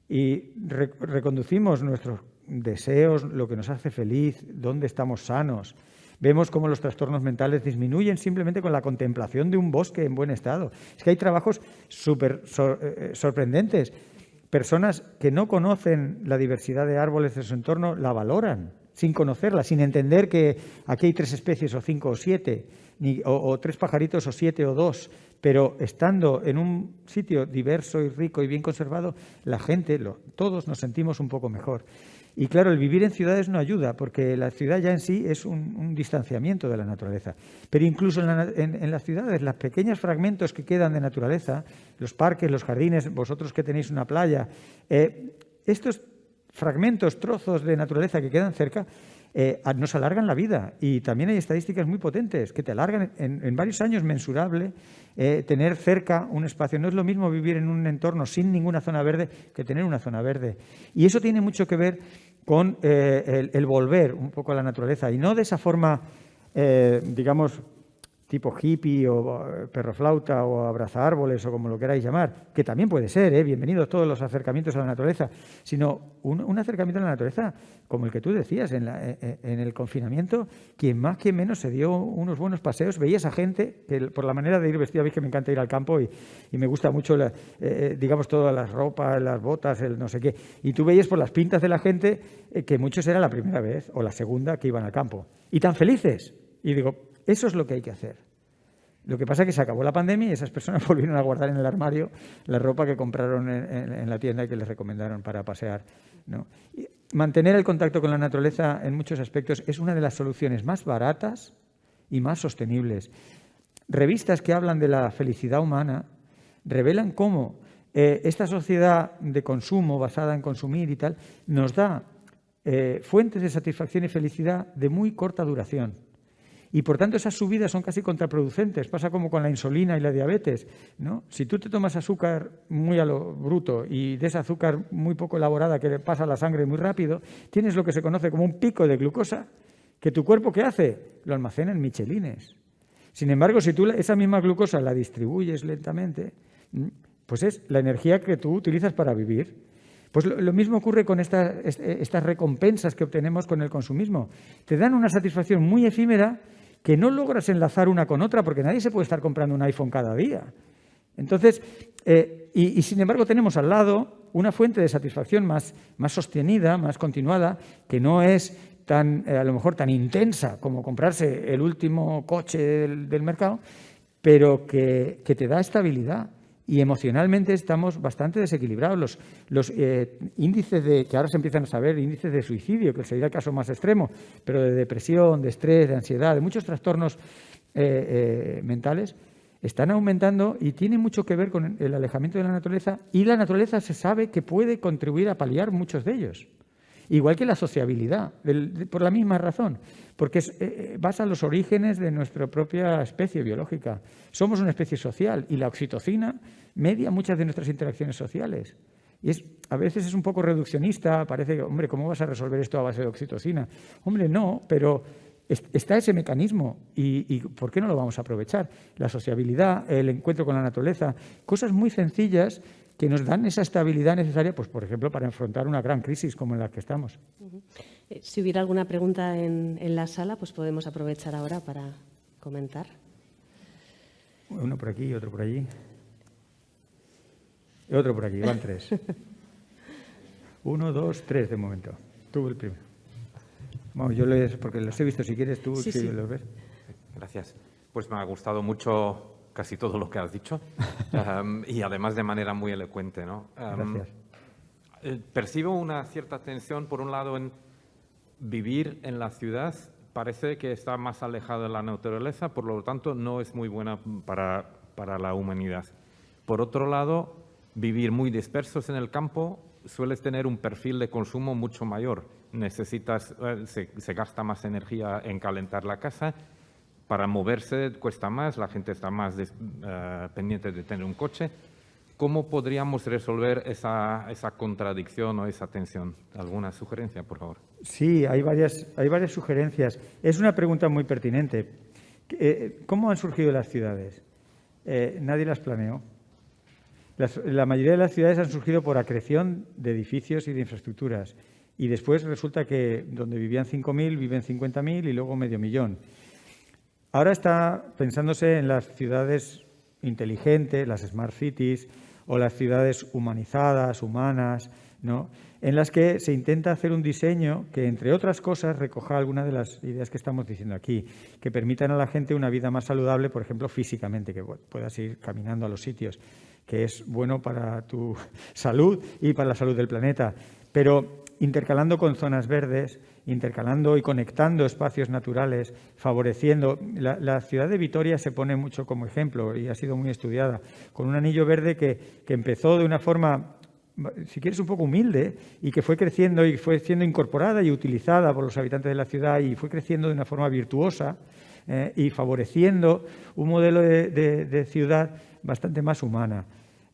Speaker 2: y reconducimos nuestros deseos, lo que nos hace feliz, dónde estamos sanos, vemos cómo los trastornos mentales disminuyen simplemente con la contemplación de un bosque en buen estado. Es que hay trabajos súper sorprendentes. Personas que no conocen la diversidad de árboles de su entorno la valoran, sin conocerla, sin entender que aquí hay 3 especies o 5 o 7, o 3 pajaritos o 7 o 2, pero estando en un sitio diverso y rico y bien conservado, la gente, todos nos sentimos un poco mejor. Y claro, el vivir en ciudades no ayuda, porque la ciudad ya en sí es un distanciamiento de la naturaleza. Pero incluso en las ciudades, los pequeños fragmentos que quedan de naturaleza, los parques, los jardines, vosotros que tenéis una playa, estos fragmentos, trozos de naturaleza que quedan cerca, nos alargan la vida. Y también hay estadísticas muy potentes que te alargan en varios años mensurable tener cerca un espacio. No es lo mismo vivir en un entorno sin ninguna zona verde que tener una zona verde. Y eso tiene mucho que ver con el volver un poco a la naturaleza, y no de esa forma, digamos, tipo hippie o perroflauta o abraza árboles o como lo queráis llamar, que también puede ser, bienvenidos todos los acercamientos a la naturaleza, sino un acercamiento a la naturaleza como el que tú decías en el confinamiento. Quien más, quien menos se dio unos buenos paseos, veías a gente que por la manera de ir vestida, veis que me encanta ir al campo y me gusta mucho, digamos, todas las ropas, las botas, el no sé qué, y tú veías por las pintas de la gente que muchos era la primera vez o la segunda que iban al campo, y tan felices. Y digo, eso es lo que hay que hacer. Lo que pasa es que se acabó la pandemia y esas personas volvieron a guardar en el armario la ropa que compraron en la tienda y que les recomendaron para pasear, ¿no? Y mantener el contacto con la naturaleza en muchos aspectos es una de las soluciones más baratas y más sostenibles. Revistas que hablan de la felicidad humana revelan cómo esta sociedad de consumo basada en consumir y tal nos da fuentes de satisfacción y felicidad de muy corta duración. Y por tanto esas subidas son casi contraproducentes. Pasa como con la insulina y la diabetes, ¿no? Si tú te tomas azúcar muy a lo bruto y de ese azúcar muy poco elaborada que le pasa a la sangre muy rápido, tienes lo que se conoce como un pico de glucosa que tu cuerpo, ¿qué hace? Lo almacena en michelines. Sin embargo, si tú esa misma glucosa la distribuyes lentamente, pues es la energía que tú utilizas para vivir. Pues lo mismo ocurre con estas recompensas que obtenemos con el consumismo. Te dan una satisfacción muy efímera que no logras enlazar una con otra, porque nadie se puede estar comprando un iPhone cada día. Entonces, y sin embargo tenemos al lado una fuente de satisfacción más sostenida, más continuada, que no es a lo mejor tan intensa como comprarse el último coche del mercado, pero que te da estabilidad. Y emocionalmente estamos bastante desequilibrados. Los índices que ahora se empiezan a saber, índices de suicidio, que sería el caso más extremo, pero de depresión, de estrés, de ansiedad, de muchos trastornos mentales, están aumentando y tiene mucho que ver con el alejamiento de la naturaleza, y la naturaleza se sabe que puede contribuir a paliar muchos de ellos. Igual que la sociabilidad, por la misma razón, porque basa los orígenes de nuestra propia especie biológica. Somos una especie social y la oxitocina media muchas de nuestras interacciones sociales. Y a veces es un poco reduccionista, parece que, hombre, ¿cómo vas a resolver esto a base de oxitocina? Hombre, no, pero está ese mecanismo y ¿por qué no lo vamos a aprovechar? La sociabilidad, el encuentro con la naturaleza, cosas muy sencillas que nos dan esa estabilidad necesaria, pues por ejemplo, para afrontar una gran crisis como en la que estamos.
Speaker 1: Si hubiera alguna pregunta en la sala, pues podemos aprovechar ahora para comentar.
Speaker 2: Uno por aquí, otro por allí. Y otro por aquí, van 3. 1, 2, 3 de momento. Tú el primero. Bueno, yo porque los he visto, si quieres tú,
Speaker 1: sí,
Speaker 2: si
Speaker 1: sí.
Speaker 2: los ves.
Speaker 3: Gracias. Pues me ha gustado mucho casi todo lo que has dicho y además de manera muy elocuente, ¿no?
Speaker 2: Gracias.
Speaker 3: Percibo una cierta tensión, por un lado, en vivir en la ciudad. Parece que está más alejado de la naturaleza, por lo tanto, no es muy buena para la humanidad. Por otro lado, vivir muy dispersos en el campo sueles tener un perfil de consumo mucho mayor. Se gasta más energía en calentar la casa. Para moverse cuesta más, la gente está más pendiente de tener un coche. ¿Cómo podríamos resolver esa contradicción o esa tensión? ¿Alguna sugerencia, por favor?
Speaker 2: Sí, hay varias sugerencias. Es una pregunta muy pertinente. ¿Cómo han surgido las ciudades? Nadie las planeó. La mayoría de las ciudades han surgido por acreción de edificios y de infraestructuras. Y después resulta que donde vivían 5.000, viven 50.000 y luego 500.000. Ahora está pensándose en las ciudades inteligentes, las smart cities, o las ciudades humanizadas, humanas, ¿no?, en las que se intenta hacer un diseño que, entre otras cosas, recoja algunas de las ideas que estamos diciendo aquí, que permitan a la gente una vida más saludable, por ejemplo, físicamente, que puedas ir caminando a los sitios, que es bueno para tu salud y para la salud del planeta, pero intercalando con zonas verdes, intercalando y conectando espacios naturales, favoreciendo. La ciudad de Vitoria se pone mucho como ejemplo y ha sido muy estudiada, con un anillo verde que empezó de una forma, si quieres, un poco humilde y que fue creciendo y fue siendo incorporada y utilizada por los habitantes de la ciudad y fue creciendo de una forma virtuosa y favoreciendo un modelo de ciudad bastante más humana.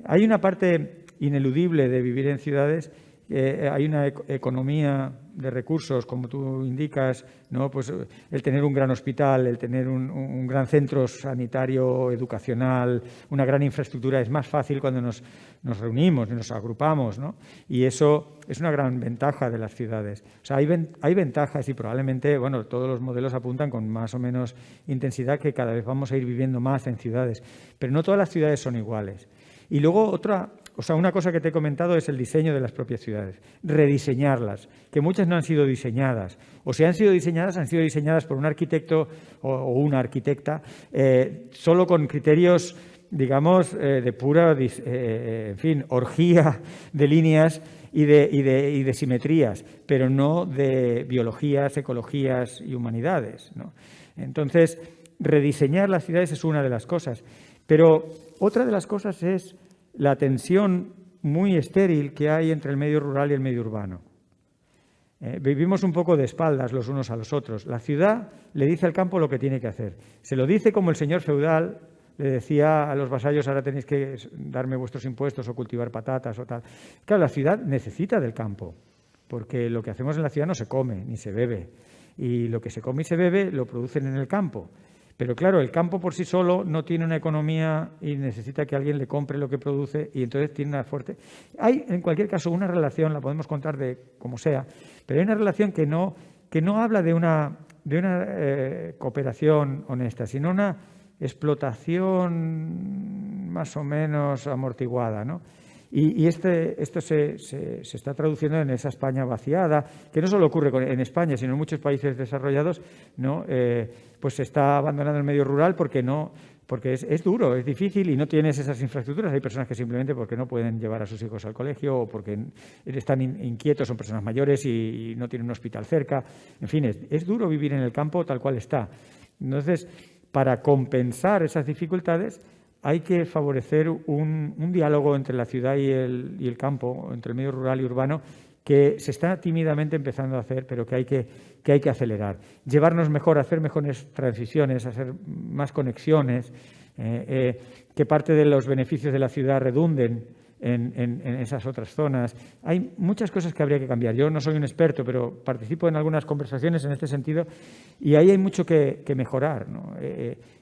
Speaker 2: Hay una parte ineludible de vivir en ciudades. Hay una economía de recursos, como tú indicas, ¿no? Pues el tener un gran hospital, el tener un gran centro sanitario, educacional, una gran infraestructura, es más fácil cuando nos reunimos, nos agrupamos, ¿no? Y eso es una gran ventaja de las ciudades. O sea, hay ventajas y probablemente, bueno, todos los modelos apuntan con más o menos intensidad que cada vez vamos a ir viviendo más en ciudades, pero no todas las ciudades son iguales. Y luego una cosa que te he comentado es el diseño de las propias ciudades, rediseñarlas, que muchas no han sido diseñadas, o si han sido diseñadas por un arquitecto o una arquitecta solo con criterios, digamos, de pura, orgía de líneas y de simetrías, pero no de biologías, ecologías y humanidades, ¿no? Entonces, rediseñar las ciudades es una de las cosas, pero otra de las cosas es la tensión muy estéril que hay entre el medio rural y el medio urbano. Vivimos un poco de espaldas los unos a los otros. La ciudad le dice al campo lo que tiene que hacer. Se lo dice como el señor feudal le decía a los vasallos: ahora tenéis que darme vuestros impuestos o cultivar patatas o tal. Claro, la ciudad necesita del campo, porque lo que hacemos en la ciudad no se come ni se bebe. Y lo que se come y se bebe lo producen en el campo. Pero claro, el campo por sí solo no tiene una economía y necesita que alguien le compre lo que produce, y entonces tiene una fuerte... Hay, en cualquier caso, una relación, la podemos contar de como sea, pero hay una relación que no habla de una cooperación honesta, sino una explotación más o menos amortiguada, ¿no? Y esto se está traduciendo en esa España vaciada, que no solo ocurre en España, sino en muchos países desarrollados, ¿no? Pues se está abandonando el medio rural porque es duro, es difícil y no tienes esas infraestructuras. Hay personas que simplemente porque no pueden llevar a sus hijos al colegio o porque están inquietos, son personas mayores y no tienen un hospital cerca. En fin, es duro vivir en el campo tal cual está. Entonces, para compensar esas dificultades, hay que favorecer un diálogo entre la ciudad y el campo, entre el medio rural y urbano, que se está tímidamente empezando a hacer, pero que hay que acelerar. Llevarnos mejor, hacer mejores transiciones, hacer más conexiones, que parte de los beneficios de la ciudad redunden en esas otras zonas. Hay muchas cosas que habría que cambiar. Yo no soy un experto, pero participo en algunas conversaciones en este sentido y ahí hay mucho que mejorar, ¿no?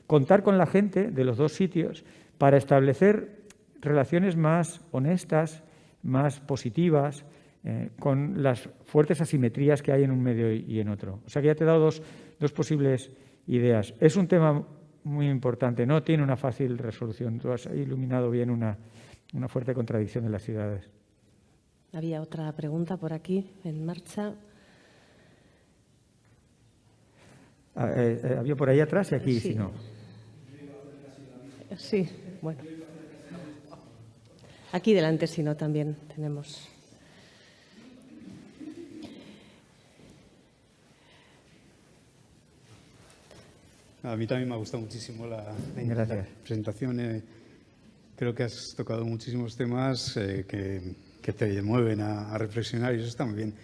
Speaker 2: Contar con la gente de los dos sitios para establecer relaciones más honestas, más positivas, con las fuertes asimetrías que hay en un medio y en otro. O sea que ya te he dado dos posibles ideas. Es un tema muy importante, no tiene una fácil resolución. Tú has iluminado bien una fuerte contradicción de las ciudades.
Speaker 1: Había otra pregunta por aquí en marcha.
Speaker 2: Había por ahí atrás y aquí,
Speaker 1: Sí.
Speaker 2: si no.
Speaker 1: Sí, bueno. Aquí delante, si no, también tenemos.
Speaker 4: A mí también me ha gustado muchísimo la
Speaker 2: Gracias.
Speaker 4: presentación. Creo que has tocado muchísimos temas que te mueven a reflexionar y eso está muy bien.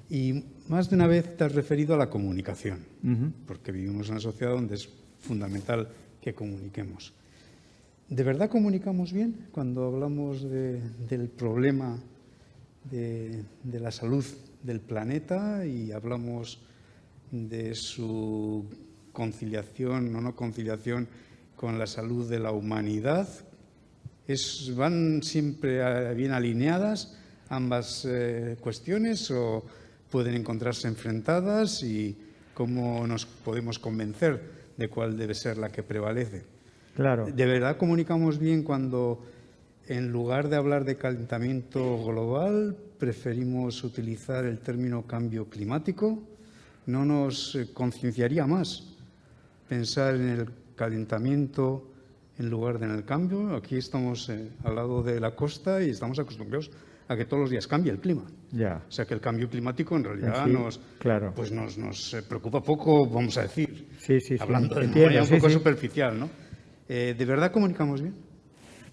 Speaker 4: Y más de una vez te has referido a la comunicación, porque vivimos en una sociedad donde es fundamental que comuniquemos. ¿De verdad comunicamos bien cuando hablamos del problema de la salud del planeta y hablamos de su conciliación o no conciliación con la salud de la humanidad? ¿Van siempre bien alineadas ambas cuestiones o pueden encontrarse enfrentadas? ¿Y cómo nos podemos convencer de cuál debe ser la que prevalece?
Speaker 2: Claro.
Speaker 4: ¿De verdad comunicamos bien cuando en lugar de hablar de calentamiento global preferimos utilizar el término cambio climático? ¿No nos concienciaría más pensar en el calentamiento en lugar de en el cambio? Aquí estamos al lado de la costa y estamos acostumbrados a que todos los días cambie el clima.
Speaker 2: Ya.
Speaker 4: O sea que el cambio climático en realidad
Speaker 2: Sí,
Speaker 4: nos preocupa poco, vamos a decir,
Speaker 2: Sí,
Speaker 4: hablando de
Speaker 2: entiendo,
Speaker 4: manera un poco
Speaker 2: sí.
Speaker 4: superficial, ¿no? ¿De verdad comunicamos bien?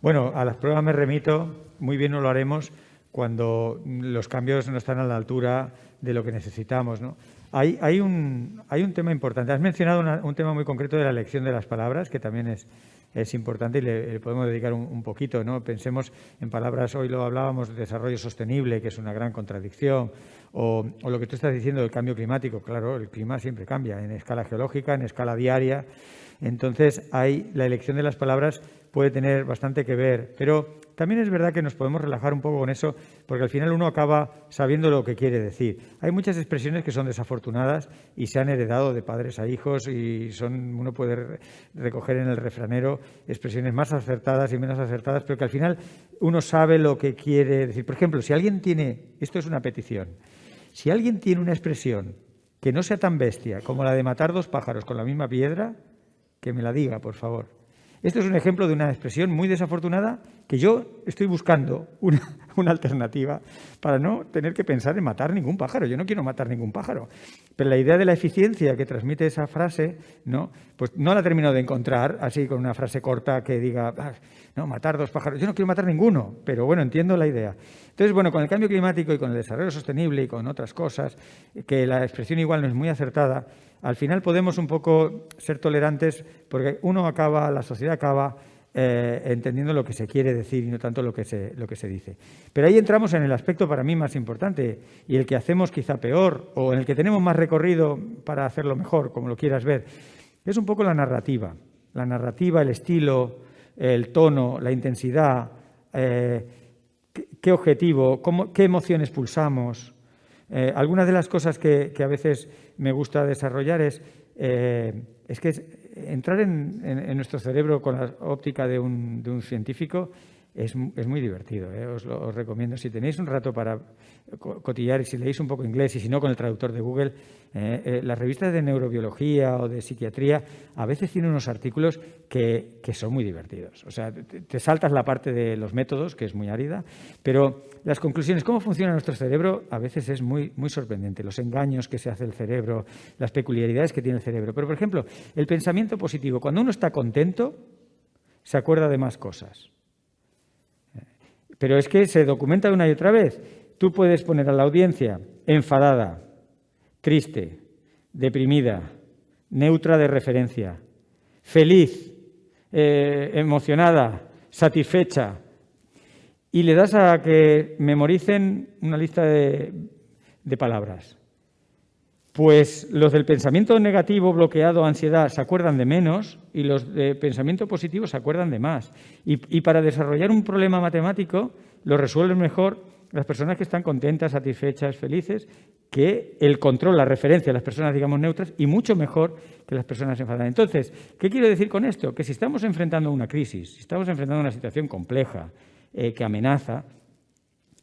Speaker 2: Bueno, a las pruebas me remito, muy bien no lo haremos cuando los cambios no están a la altura de lo que necesitamos, ¿no? Hay un tema importante. Has mencionado un tema muy concreto de la elección de las palabras, que también es importante y le podemos dedicar un poquito, ¿no? Pensemos en palabras, hoy lo hablábamos, de desarrollo sostenible, que es una gran contradicción, o lo que tú estás diciendo del cambio climático. Claro, el clima siempre cambia, en escala geológica, en escala diaria. Entonces, la elección de las palabras puede tener bastante que ver, pero también es verdad que nos podemos relajar un poco con eso, porque al final uno acaba sabiendo lo que quiere decir. Hay muchas expresiones que son desafortunadas y se han heredado de padres a hijos y uno puede recoger en el refranero expresiones más acertadas y menos acertadas, pero que al final uno sabe lo que quiere decir. Por ejemplo, si alguien tiene, esto es una petición, si alguien tiene una expresión que no sea tan bestia como la de matar 2 pájaros con la misma piedra, que me la diga, por favor. Esto es un ejemplo de una expresión muy desafortunada que yo estoy buscando una alternativa para no tener que pensar en matar ningún pájaro. Yo no quiero matar ningún pájaro. Pero la idea de la eficiencia que transmite esa frase, ¿no? Pues no la termino de encontrar así con una frase corta que diga, no, matar 2 pájaros. Yo no quiero matar ninguno, pero bueno, entiendo la idea. Entonces, bueno, con el cambio climático y con el desarrollo sostenible y con otras cosas, que la expresión igual no es muy acertada, al final podemos un poco ser tolerantes porque la sociedad acaba entendiendo lo que se quiere decir y no tanto lo que se dice. Pero ahí entramos en el aspecto para mí más importante y el que hacemos quizá peor o en el que tenemos más recorrido para hacerlo mejor, como lo quieras ver, es un poco la narrativa. La narrativa, el estilo, el tono, la intensidad, qué objetivo, qué emociones pulsamos. Algunas de las cosas que a veces me gusta desarrollar es que entrar en nuestro cerebro con la óptica de un científico es muy divertido. Os recomiendo, si tenéis un rato para cotillar y si leéis un poco inglés y si no con el traductor de Google, las revistas de neurobiología o de psiquiatría a veces tienen unos artículos que son muy divertidos. O sea, te saltas la parte de los métodos, que es muy árida, pero las conclusiones, cómo funciona nuestro cerebro, a veces es muy, muy sorprendente. Los engaños que se hace el cerebro, las peculiaridades que tiene el cerebro. Pero, por ejemplo, el pensamiento positivo. Cuando uno está contento, se acuerda de más cosas. Pero es que se documenta una y otra vez. Tú puedes poner a la audiencia enfadada, triste, deprimida, neutra de referencia, feliz, emocionada, satisfecha, y le das a que memoricen una lista de palabras. Pues los del pensamiento negativo, bloqueado, ansiedad, se acuerdan de menos y los de pensamiento positivo se acuerdan de más. Y para desarrollar un problema matemático lo resuelven mejor las personas que están contentas, satisfechas, felices, que el control, la referencia a las personas, digamos, neutras, y mucho mejor que las personas enfadadas. Entonces, ¿qué quiero decir con esto? Que si estamos enfrentando una crisis, si estamos enfrentando una situación compleja que amenaza,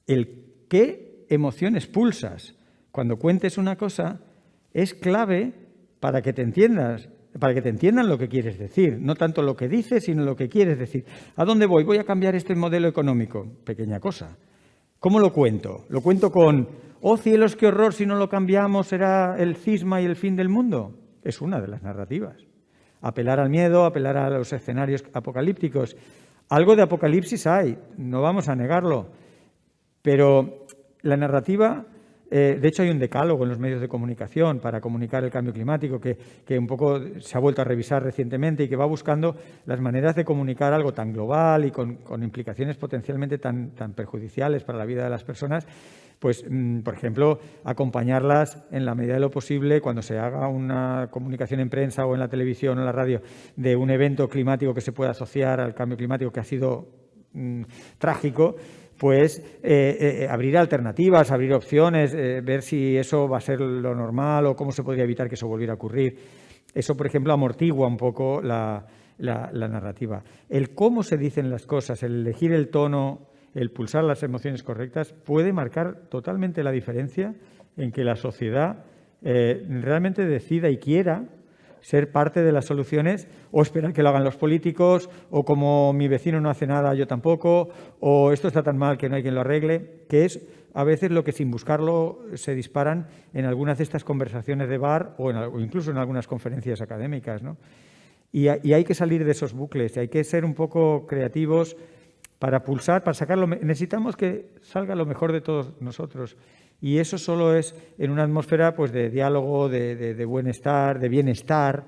Speaker 2: el qué emociones pulsas cuando cuentes una cosa es clave para que te entiendas, para que te entiendan lo que quieres decir, no tanto lo que dices, sino lo que quieres decir. ¿A dónde voy? Voy a cambiar este modelo económico. Pequeña cosa. ¿Cómo lo cuento? ¿Lo cuento con, oh cielos, qué horror, si no lo cambiamos será el cisma y el fin del mundo? Es una de las narrativas. Apelar al miedo, apelar a los escenarios apocalípticos. Algo de apocalipsis hay, no vamos a negarlo, pero la narrativa, de hecho hay un decálogo en los medios de comunicación para comunicar el cambio climático que un poco se ha vuelto a revisar recientemente y que va buscando las maneras de comunicar algo tan global y con implicaciones potencialmente tan perjudiciales para la vida de las personas, pues, por ejemplo, acompañarlas en la medida de lo posible cuando se haga una comunicación en prensa o en la televisión o en la radio de un evento climático que se pueda asociar al cambio climático que ha sido trágico, pues abrir alternativas, abrir opciones, ver si eso va a ser lo normal o cómo se podría evitar que eso volviera a ocurrir. Eso, por ejemplo, amortigua un poco la narrativa. El cómo se dicen las cosas, el elegir el tono, el pulsar las emociones correctas, puede marcar totalmente la diferencia en que la sociedad realmente decida y quiera ser parte de las soluciones o esperar que lo hagan los políticos o como mi vecino no hace nada, yo tampoco, o esto está tan mal que no hay quien lo arregle, que es a veces lo que sin buscarlo se disparan en algunas de estas conversaciones de bar o incluso en algunas conferencias académicas, ¿no? Y hay que salir de esos bucles, y hay que ser un poco creativos para pulsar, para sacarlo. Necesitamos que salga lo mejor de todos nosotros. Y eso solo es en una atmósfera pues, de diálogo, de bienestar,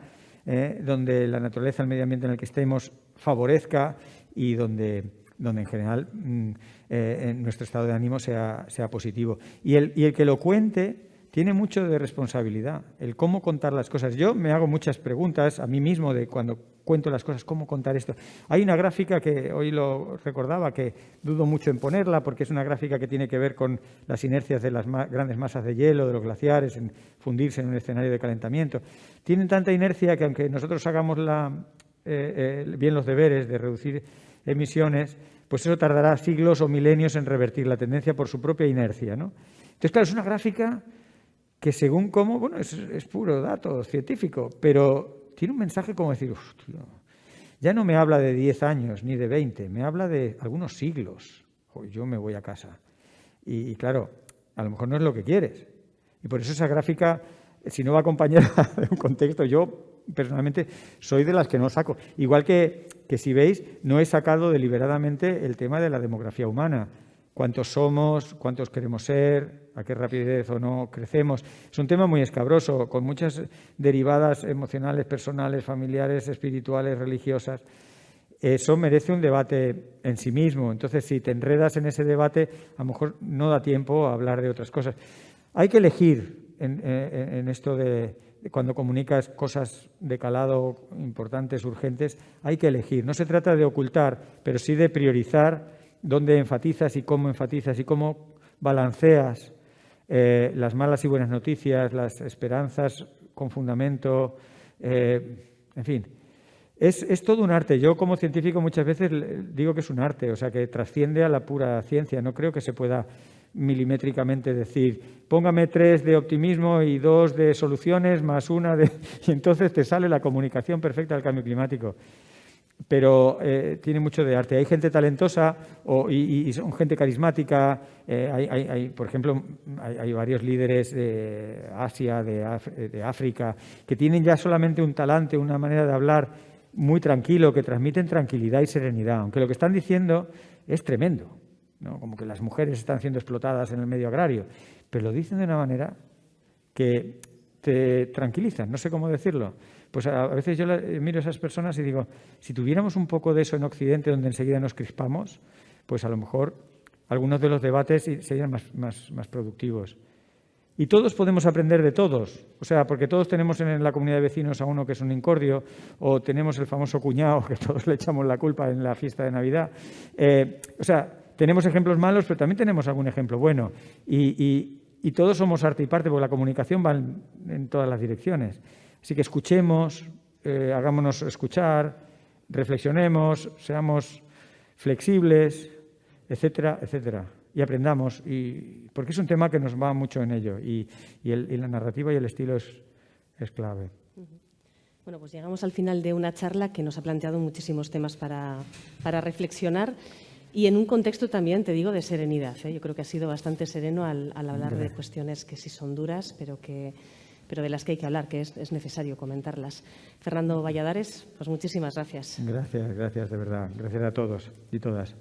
Speaker 2: donde la naturaleza, el medio ambiente en el que estemos favorezca y donde en general nuestro estado de ánimo sea positivo. Y el que lo cuente tiene mucho de responsabilidad, el cómo contar las cosas. Yo me hago muchas preguntas a mí mismo de cuando cuento las cosas, cómo contar esto. Hay una gráfica que hoy lo recordaba, que dudo mucho en ponerla, porque es una gráfica que tiene que ver con las inercias de las grandes masas de hielo, de los glaciares, en fundirse en un escenario de calentamiento. Tienen tanta inercia que aunque nosotros hagamos bien los deberes de reducir emisiones, pues eso tardará siglos o milenios en revertir la tendencia por su propia inercia, ¿no? Entonces, claro, es una gráfica que según cómo, bueno, es puro dato científico, pero tiene un mensaje como decir, hostia, ya no me habla de 10 años ni de 20, me habla de algunos siglos. Yo me voy a casa. Y claro, a lo mejor no es lo que quieres. Y por eso esa gráfica, si no va acompañada de un contexto, yo personalmente soy de las que no saco. Igual que si veis, no he sacado deliberadamente el tema de la demografía humana. Cuántos somos, cuántos queremos ser, a qué rapidez o no crecemos. Es un tema muy escabroso, con muchas derivadas emocionales, personales, familiares, espirituales, religiosas. Eso merece un debate en sí mismo. Entonces, si te enredas en ese debate, a lo mejor no da tiempo a hablar de otras cosas. Hay que elegir en esto de cuando comunicas cosas de calado importantes, urgentes, hay que elegir. No se trata de ocultar, pero sí de priorizar dónde enfatizas y cómo balanceas las malas y buenas noticias, las esperanzas con fundamento, en fin. Es todo un arte. Yo como científico muchas veces digo que es un arte, o sea, que trasciende a la pura ciencia. No creo que se pueda milimétricamente decir, póngame 3 de optimismo y 2 de soluciones más 1 de... Y entonces te sale la comunicación perfecta del cambio climático. Pero tiene mucho de arte. Hay gente talentosa y son gente carismática. Por ejemplo, hay varios líderes de Asia, de África, que tienen ya solamente un talante, una manera de hablar muy tranquilo, que transmiten tranquilidad y serenidad, aunque lo que están diciendo es tremendo, ¿no? Como que las mujeres están siendo explotadas en el medio agrario, pero lo dicen de una manera que te tranquilizan, no sé cómo decirlo. Pues a veces yo miro a esas personas y digo, si tuviéramos un poco de eso en Occidente, donde enseguida nos crispamos, pues a lo mejor algunos de los debates serían más productivos. Y todos podemos aprender de todos, o sea, porque todos tenemos en la comunidad de vecinos a uno que es un incordio, o tenemos el famoso cuñado que todos le echamos la culpa en la fiesta de Navidad. O sea, tenemos ejemplos malos, pero también tenemos algún ejemplo bueno. Y todos somos arte y parte, porque la comunicación va en todas las direcciones. Así que escuchemos, hagámonos escuchar, reflexionemos, seamos flexibles, etcétera, etcétera. Y aprendamos, porque es un tema que nos va mucho en ello. Y la narrativa y el estilo es clave.
Speaker 1: Bueno, pues llegamos al final de una charla que nos ha planteado muchísimos temas para reflexionar y en un contexto también, te digo, de serenidad, ¿eh? Yo creo que ha sido bastante sereno al hablar de cuestiones que sí son duras, pero de las que hay que hablar, que es necesario comentarlas. Fernando Valladares, pues muchísimas gracias.
Speaker 2: Gracias de verdad. Gracias a todos y todas.